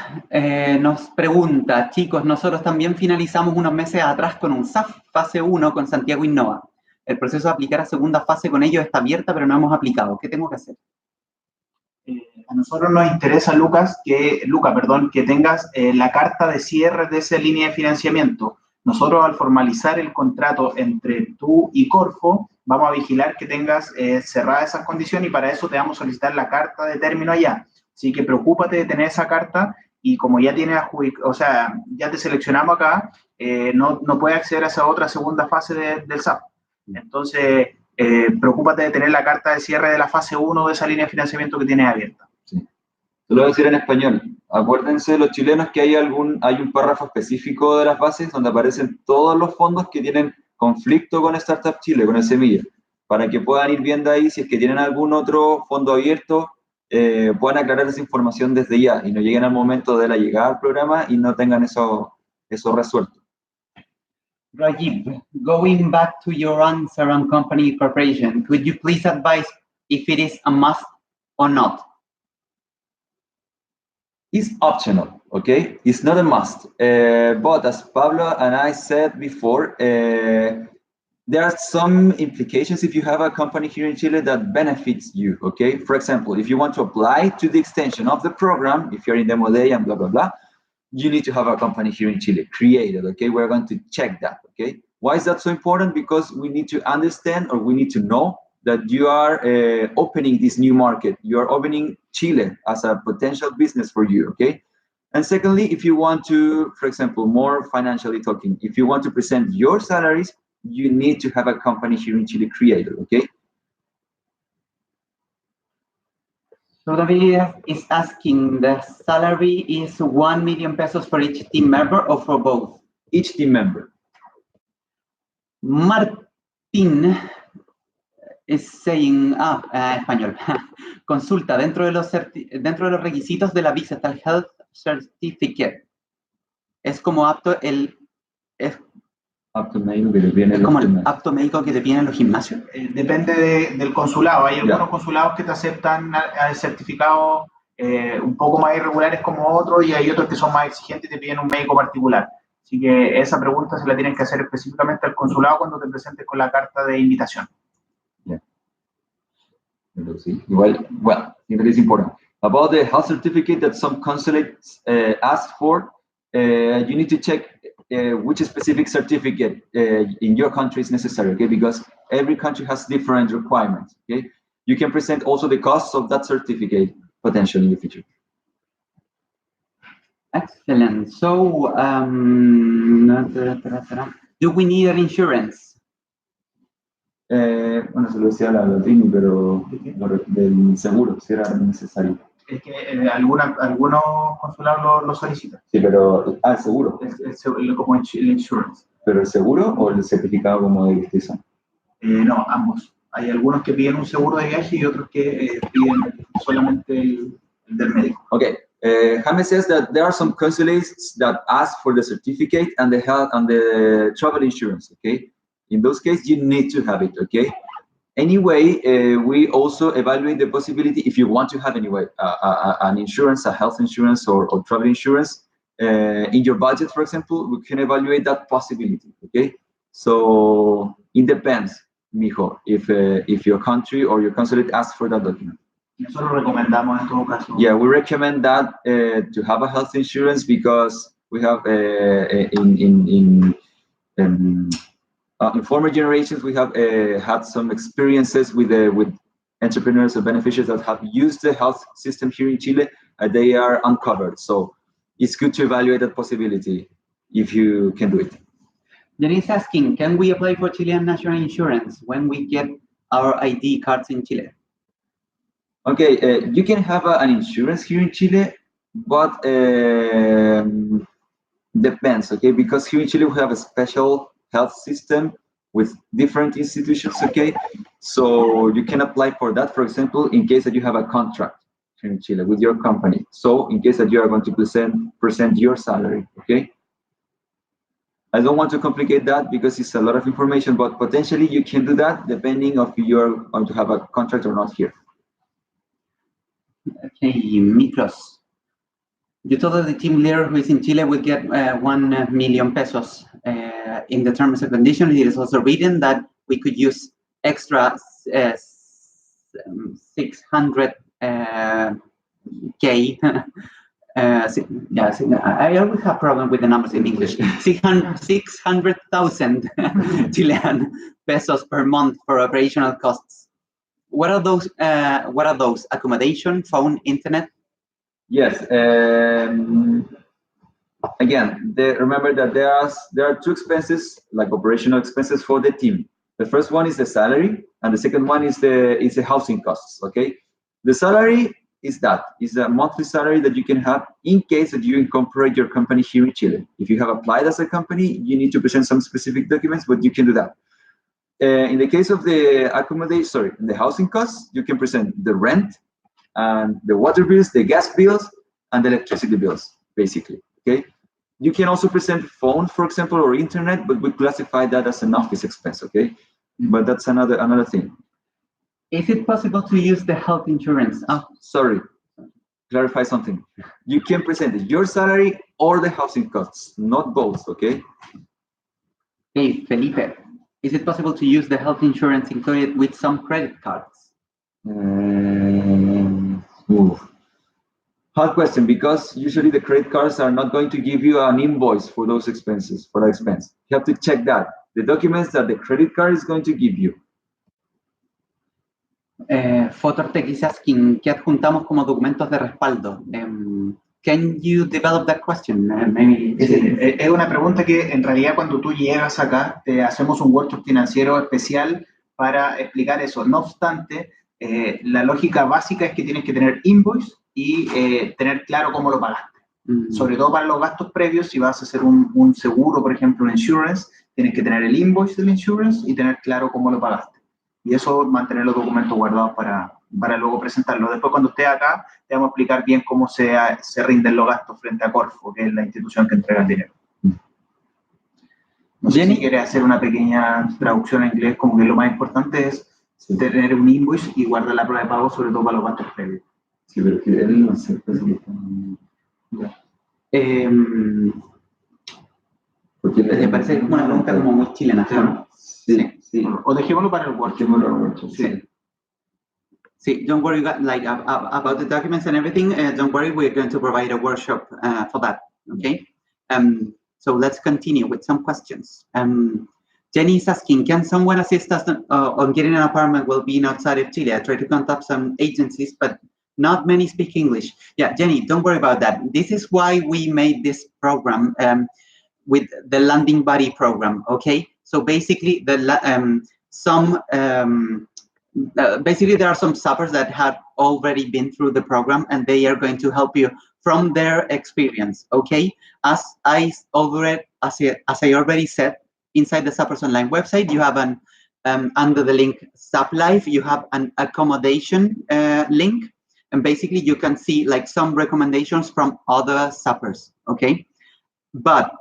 nos pregunta, chicos, nosotros también finalizamos unos meses atrás con un SAF fase 1 con Santiago Innova. El proceso de aplicar a segunda fase con ellos está abierta, pero no hemos aplicado. ¿Qué tengo que hacer? nosotros nos interesa, Luca, que tengas la carta de cierre de esa línea de financiamiento. Nosotros, al formalizar el contrato entre tú y Corfo, vamos a vigilar que tengas cerradas esas condiciones y para eso te vamos a solicitar la carta de término allá. Así que preocúpate de tener esa carta y como ya tienes, ya te seleccionamos acá, no puedes acceder a esa otra segunda fase del SAP. Entonces, preocúpate de tener la carta de cierre de la fase 1 de esa línea de financiamiento que tienes abierta. Sí. Te lo voy a decir en español. Acuérdense los chilenos que hay un párrafo específico de las bases donde aparecen todos los fondos que tienen conflicto con Startup Chile, con el Semilla, para que puedan ir viendo ahí si es que tienen algún otro fondo abierto, puedan aclarar esa información desde ya y no lleguen al momento de la llegada al programa y no tengan eso resuelto. Rajiv, going back to your answer on company corporation, could you please advise if it is a must or not? It's optional, okay? It's not a must. But as Pablo and I said before, there are some implications if you have a company here in Chile that benefits you, okay? For example, if you want to apply to the extension of the program, if you're in Demo Day and blah, blah, blah, you need to have a company here in Chile created, okay? We're going to check that, okay? Why is that so important? Because we need to understand or we need to know that you are opening this new market. You are opening Chile as a potential business for you, okay? And secondly, if you want to, for example, more financially talking, if you want to present your salaries, you need to have a company here in Chile created, okay? So David is asking, the salary is 1 million pesos for each team member or for both? Each team member. Martín is saying, español, consulta, dentro de los requisitos de la visa está el Health Certificate. Es como apto médico que te viene es como el apto médico que te viene en los gimnasios. Depende del consulado. Hay algunos consulados que te aceptan certificados un poco más irregulares como otros y hay otros que son más exigentes y te piden un médico particular. Así que esa pregunta se la tienes que hacer específicamente al consulado cuando te presentes con la carta de invitación. Well, it is important. About the health certificate that some consulates ask for, you need to check which specific certificate in your country is necessary, okay? Because every country has different requirements, okay? You can present also the costs of that certificate potentially in the future. Excellent. So, do we need an insurance? Bueno, se lo decía la Latini, pero del seguro, si era necesario. Es que algunos consulados lo solicitan. Sí, pero, el seguro. Como el insurance. ¿Pero el seguro o el certificado como de justicia? No, ambos. Hay algunos que piden un seguro de viaje y otros que piden solamente el del médico. Okay. Jaime says that there are some consulates that ask for the certificate and the health and the travel insurance, okay? In those cases, you need to have it, okay? Anyway, we also evaluate the possibility, if you want to have anyway, an insurance, a health insurance or travel insurance, in your budget, for example, we can evaluate that possibility, okay? So it depends, mijo, if your country or your consulate asks for that document. Nosotros recomendamos en todo caso. Yeah, we recommend that to have a health insurance because we have in former generations we have had some experiences with entrepreneurs or beneficiaries that have used the health system here in Chile. They are uncovered, so it's good to evaluate that possibility if you can do it. Denise asking, can we apply for Chilean national insurance when we get our ID cards in Chile? Okay, you can have an insurance here in Chile, but depends, okay? Because here in Chile we have a special health system with different institutions, okay? So you can apply for that, for example, in case that you have a contract here in Chile with your company. So in case that you are going to present your salary, okay? I don't want to complicate that because it's a lot of information, but potentially you can do that depending if you're going to have a contract or not here. Okay, Miklos. You told that the team leader who is in Chile will get 1 million pesos. In the terms and conditions, it is also written that we could use extra 600 K. I always have problem with the numbers in English. 600,000 Chilean pesos per month for operational costs. What are those? Accommodation, phone, internet? Yes. Again, remember that there are two expenses, like operational expenses for the team. The first one is the salary, and the second one is the housing costs. Okay, the salary is a monthly salary that you can have in case that you incorporate your company here in Chile. If you have applied as a company, you need to present some specific documents, but you can do that. In the case of the the housing costs, you can present the rent and the water bills, the gas bills, and the electricity bills, basically. Okay. You can also present phone, for example, or internet, but we classify that as an office expense. Okay. But that's another thing. Is it possible to use the health insurance? Sorry, clarify something. You can present your salary or the housing costs, not both, okay? Hey, Felipe, is it possible to use the health insurance included with some credit cards? Hard question, because usually the credit cards are not going to give you an invoice for those expenses, for the expense. You have to check that. The documents that the credit card is going to give you. Fotorte, quizás, ¿qué adjuntamos como documentos de respaldo? Can you develop that question? Maybe es una pregunta que en realidad cuando tú llegas acá te hacemos un workshop financiero especial para explicar eso. No obstante, la lógica básica es que tienes que tener invoice y tener claro cómo lo pagaste. Sobre todo para los gastos previos, si vas a hacer un seguro, por ejemplo, un insurance, tienes que tener el invoice del insurance y tener claro cómo lo pagaste. Y eso, mantener los documentos guardados para luego presentarlo. Después, cuando estés acá, te vamos a explicar bien cómo se rinden los gastos frente a Corfo, que es la institución que entrega el dinero. No sé si quieres hacer una pequeña traducción en inglés, como que lo más importante es tener un invoice y guardar la prueba de pago, sobre todo para los gastos previos. Sí, pero que él no sé, pues, porque me parece que es una pregunta como muy chilena. Claro. Sí. Sí. O dejémoslo para el workshop. Sí. Sí, don't worry about the documents and everything. Don't worry, we're going to provide a workshop for that. Okay. So let's continue with some questions. Jenny is asking, can someone assist us on getting an apartment while being outside of Chile? I tried to contact some agencies, but not many speak English. Yeah, Jenny, don't worry about that. This is why we made this program with the landing body program. Okay. So basically, basically there are some suppers that have already been through the program, and they are going to help you from their experience. Okay, as I already said, inside the Suppers Online website, you have an under the link Sup Life, you have an accommodation link, and basically you can see like some recommendations from other suppers. Okay, but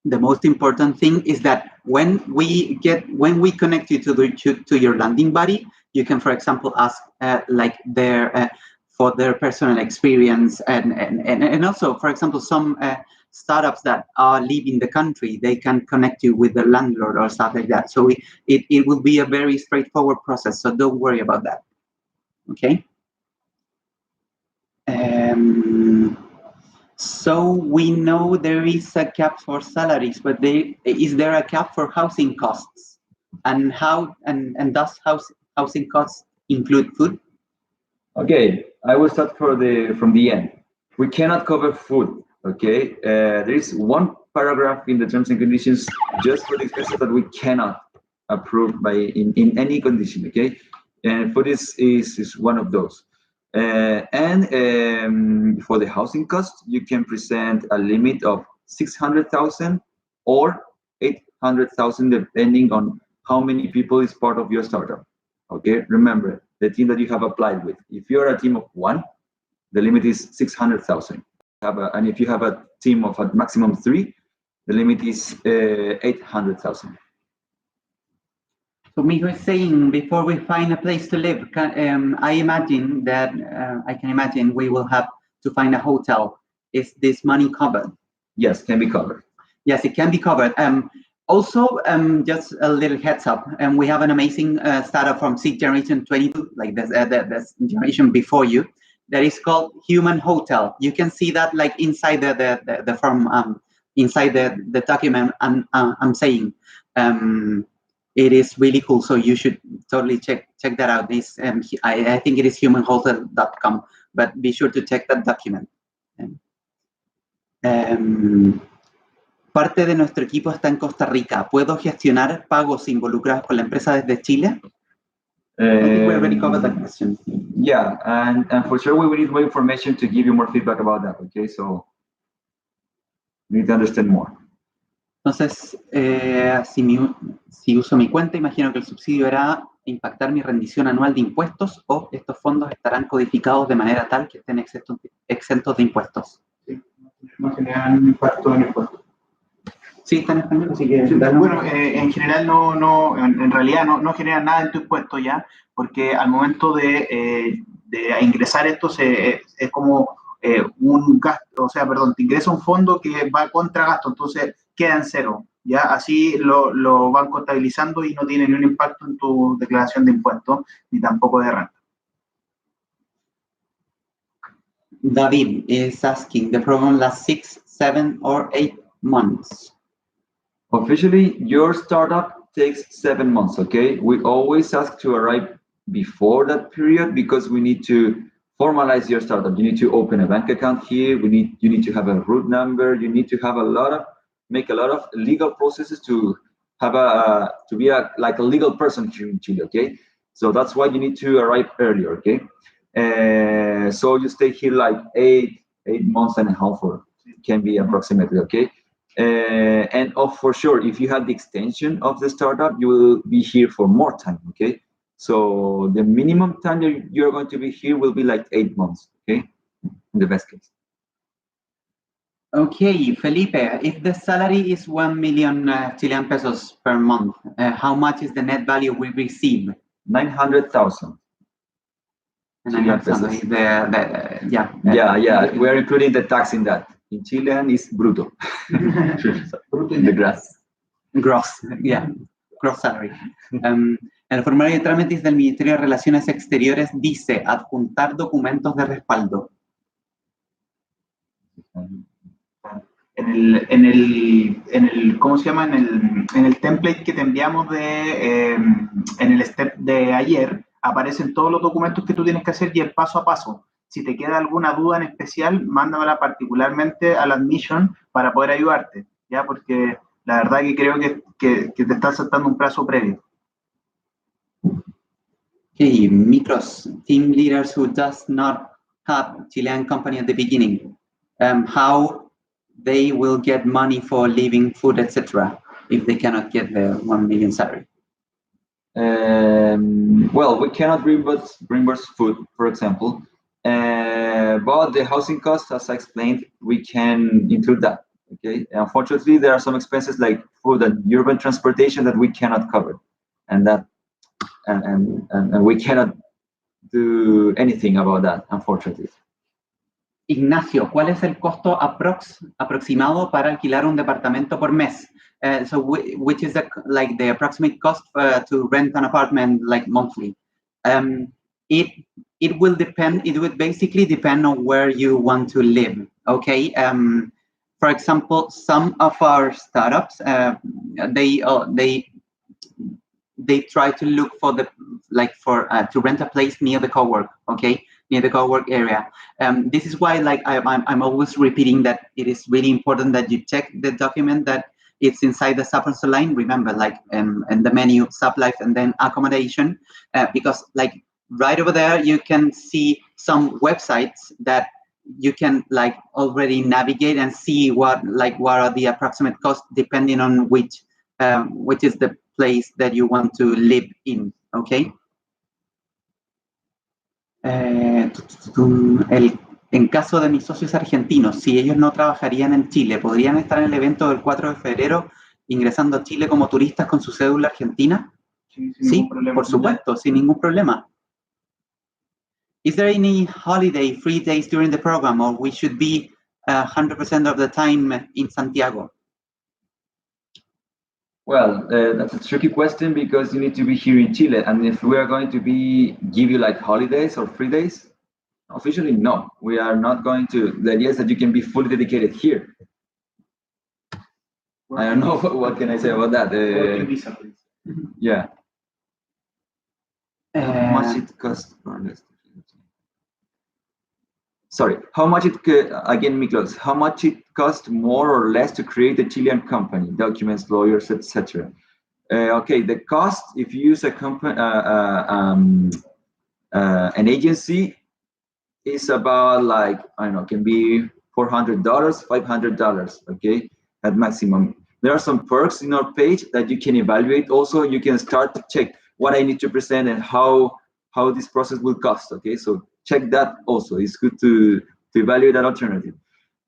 the most important thing is that when we connect you to your landing body, you can, for example, ask for their personal experience, and also, for example, some startups that are leaving the country, they can connect you with the landlord or stuff like that. So it will be a very straightforward process. So don't worry about that. Okay. So we know there is a cap for salaries, but is there a cap for housing costs? And does housing costs include food? Okay, I will start from the end. We cannot cover food. Okay, there is one paragraph in the terms and conditions just for the expenses that we cannot approve in any condition. Okay, and food is one of those. For the housing cost, you can present a limit of 600,000 or 800,000, depending on how many people is part of your startup. Okay, remember the team that you have applied with. If you're a team of 1, the limit is 600,000. And if you have a team of a maximum 3, the limit is 800,000. So Mijo is saying, before we find a place to live, I imagine that I can imagine we will have to find a hotel. Is this money covered? Yes, can be covered. Yes, it can be covered. Also, just a little heads up, we have an amazing startup from Seed Generation 22, like this generation before you. that is called Human Hotel. You can see that like inside the form, inside the document I'm saying. It is really cool, so you should totally check that out. This I think it is humanhotel.com, but be sure to check that document. Parte de nuestro equipo está en Costa Rica. ¿Puedo gestionar pagos involucrados con la empresa desde Chile? I think we already covered that question. Yeah, and for sure we will need more information to give you more feedback about that, okay? So we need to understand more. Entonces, si uso mi cuenta, imagino que el subsidio hará impactar mi rendición anual de impuestos, o estos fondos estarán codificados de manera tal que estén exentos de impuestos. Sí, no generan impacto en impuestos. Sí, está en español, así que... Sí, bueno, en general en realidad no generan nada en tu impuesto ya, porque al momento de ingresar esto es como un gasto, o sea, perdón, te ingresa un fondo que va contra gasto, entonces queda en cero, ya así lo van contabilizando y no tiene ni un impacto en tu declaración de impuestos, ni tampoco de renta. David is asking, the program lasts 6, 7, or 8 months. Officially, your startup takes 7 months, okay? We always ask to arrive before that period because we need to formalize your startup. You need to open a bank account here. You need to have a root number. You need to have make a lot of legal processes to have like a legal person here in Chile, okay? So that's why you need to arrive earlier, okay? So you stay here like 8 months and a half, or it can be approximately, okay? And for sure, if you have the extension of the startup, you will be here for more time, okay? So the minimum time that you're going to be here will be like 8 months, okay? In the best case. Okay, Felipe, if the salary is 1 million Chilean pesos per month, how much is the net value we receive? 900,000. Chilean pesos. Yeah. We're including the tax in that. In Chilean is bruto. Bruto in the grass. Gross, yeah. Gross salary. El formulario de trámites del Ministerio de Relaciones Exteriores dice adjuntar documentos de respaldo. En el ¿cómo se llama? En el template que te enviamos en el step de ayer, aparecen todos los documentos que tú tienes que hacer y el paso a paso. Si te queda alguna duda en especial, mándamela particularmente a la admission para poder ayudarte, ¿ya? Porque la verdad que creo que te está saltando un plazo previo. Okay, Micros, team leaders who does not have Chilean company at the beginning, how they will get money for living, food, etc. if they cannot get the 1 million salary? Well, we cannot reimburse food, for example, but the housing costs, as I explained, we can include that. Okay. Unfortunately, there are some expenses like food and urban transportation that we cannot cover, and we cannot do anything about that, unfortunately. Ignacio, ¿cuál es el costo aproximado para alquilar un departamento por mes? So which is the approximate cost to rent an apartment like monthly? It will depend. It would basically depend on where you want to live. Okay. For example, some of our startups they try to look for to rent a place near the co-work. Okay. Near the co-work area. This is why I'm always repeating that it is really important that you check the document that it's inside the sub line. Remember, in the menu, sublife and then accommodation, because right over there you can see some websites that you can already navigate and see what are the approximate costs depending on which is the place that you want to live in. Okay. En caso de mis socios argentinos, si ellos no trabajarían en Chile, ¿podrían estar en el evento del 4 de febrero ingresando a Chile como turistas con su cédula argentina? Sí, por supuesto, sin ningún problema. Is there any holiday, free days during the program, or we should be 100% of the time in Santiago? Well, that's a tricky question because you need to be here in Chile, and if we are going to give you holidays or free days, Officially, no. We are not going to. The idea is that you can be fully dedicated here. I don't know what can I say about that. Working visa, please. Yeah. How much it costs? Sorry, how much it again, Miklos? How much it costs more or less to create a Chilean company? Documents, lawyers, etc. Okay, the cost if you use a company, an agency, is about like I don't know, can be $400, $500. Okay, at maximum. There are some perks in our page that you can evaluate. Also, you can start to check what I need to present and how this process will cost. Okay, so check that also. It's good to evaluate that alternative.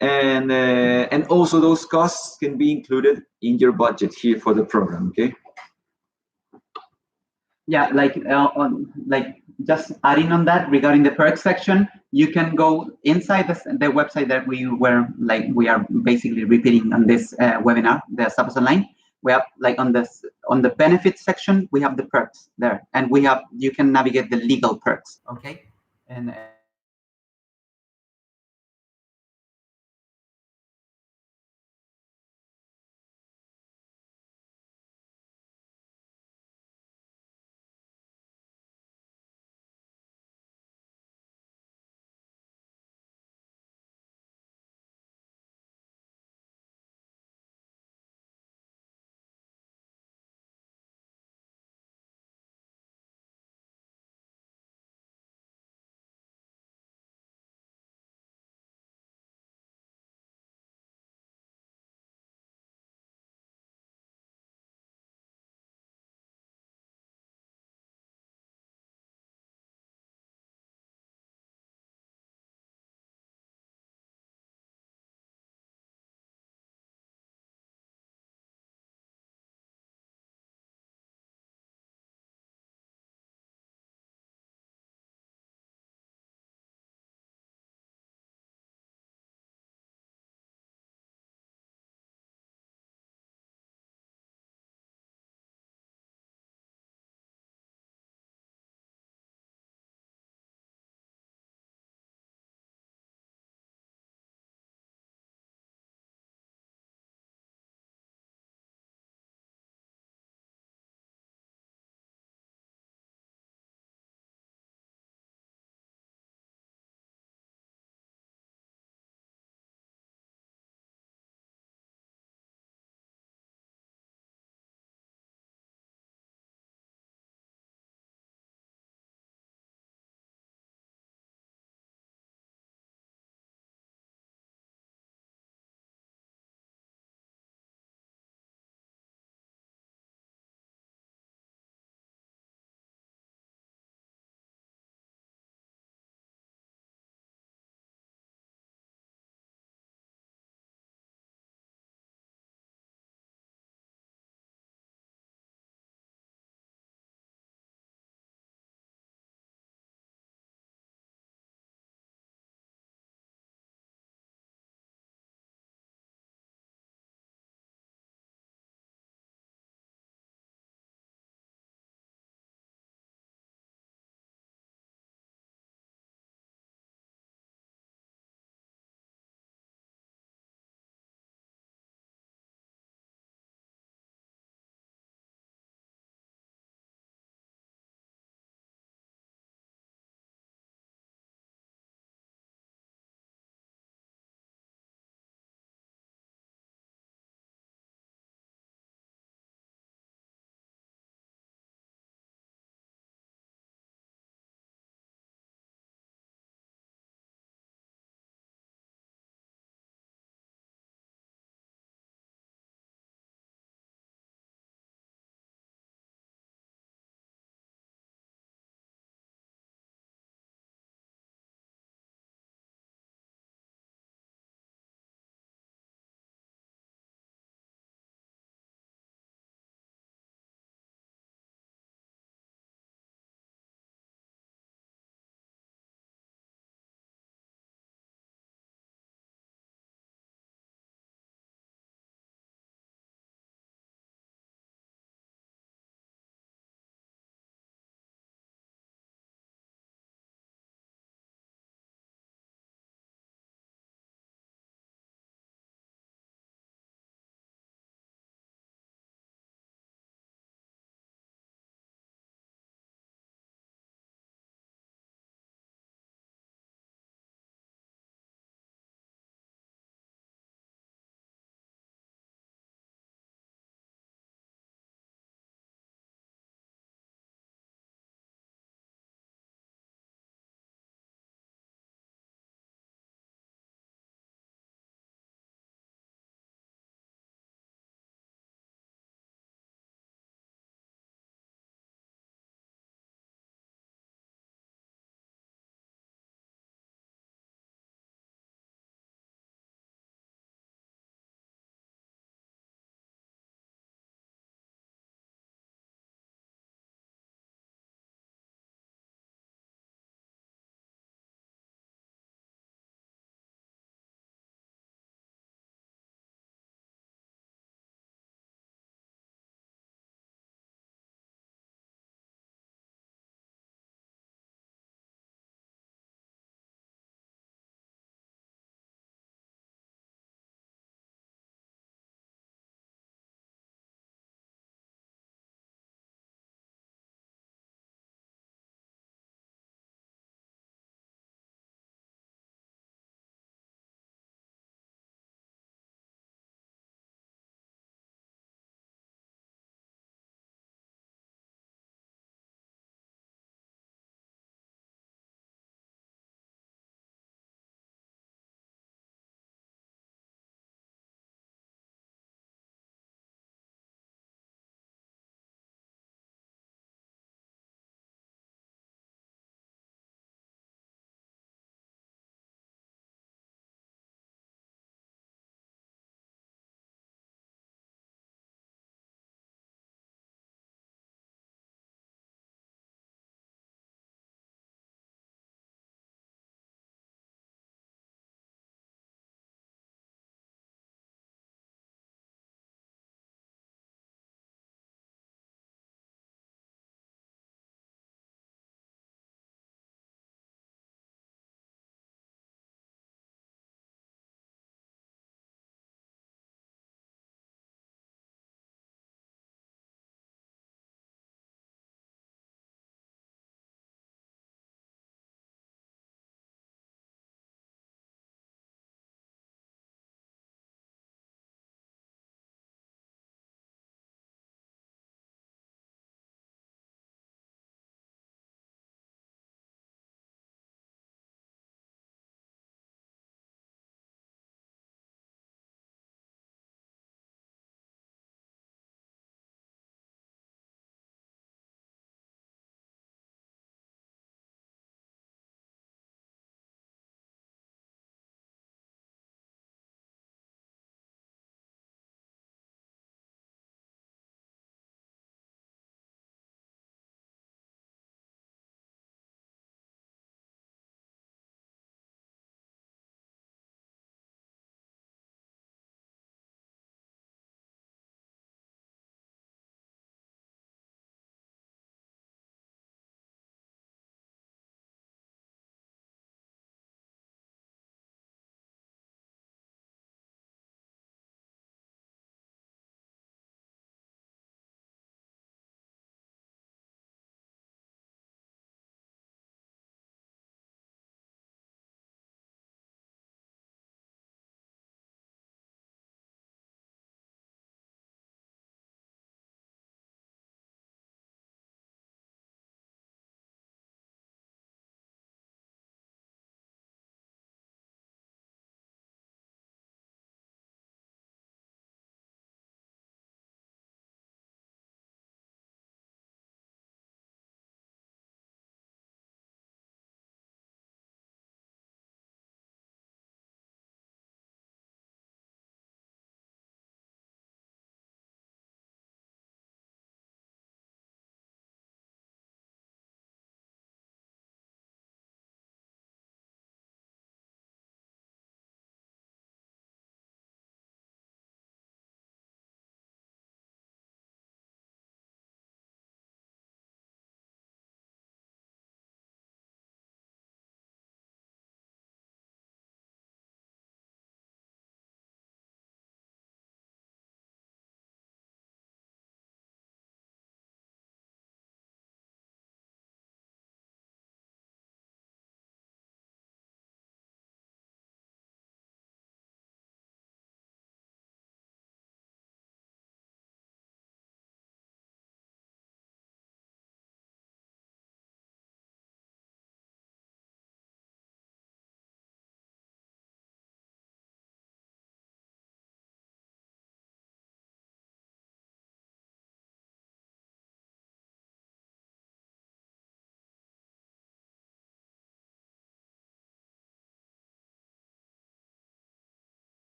And also those costs can be included in your budget here for the program. Okay. Yeah, like just adding on that regarding the perks section, you can go inside the website that we are basically repeating on this webinar, the Sapos Online. We have like on the benefits section, we have the perks there, and you can navigate the legal perks. Okay, and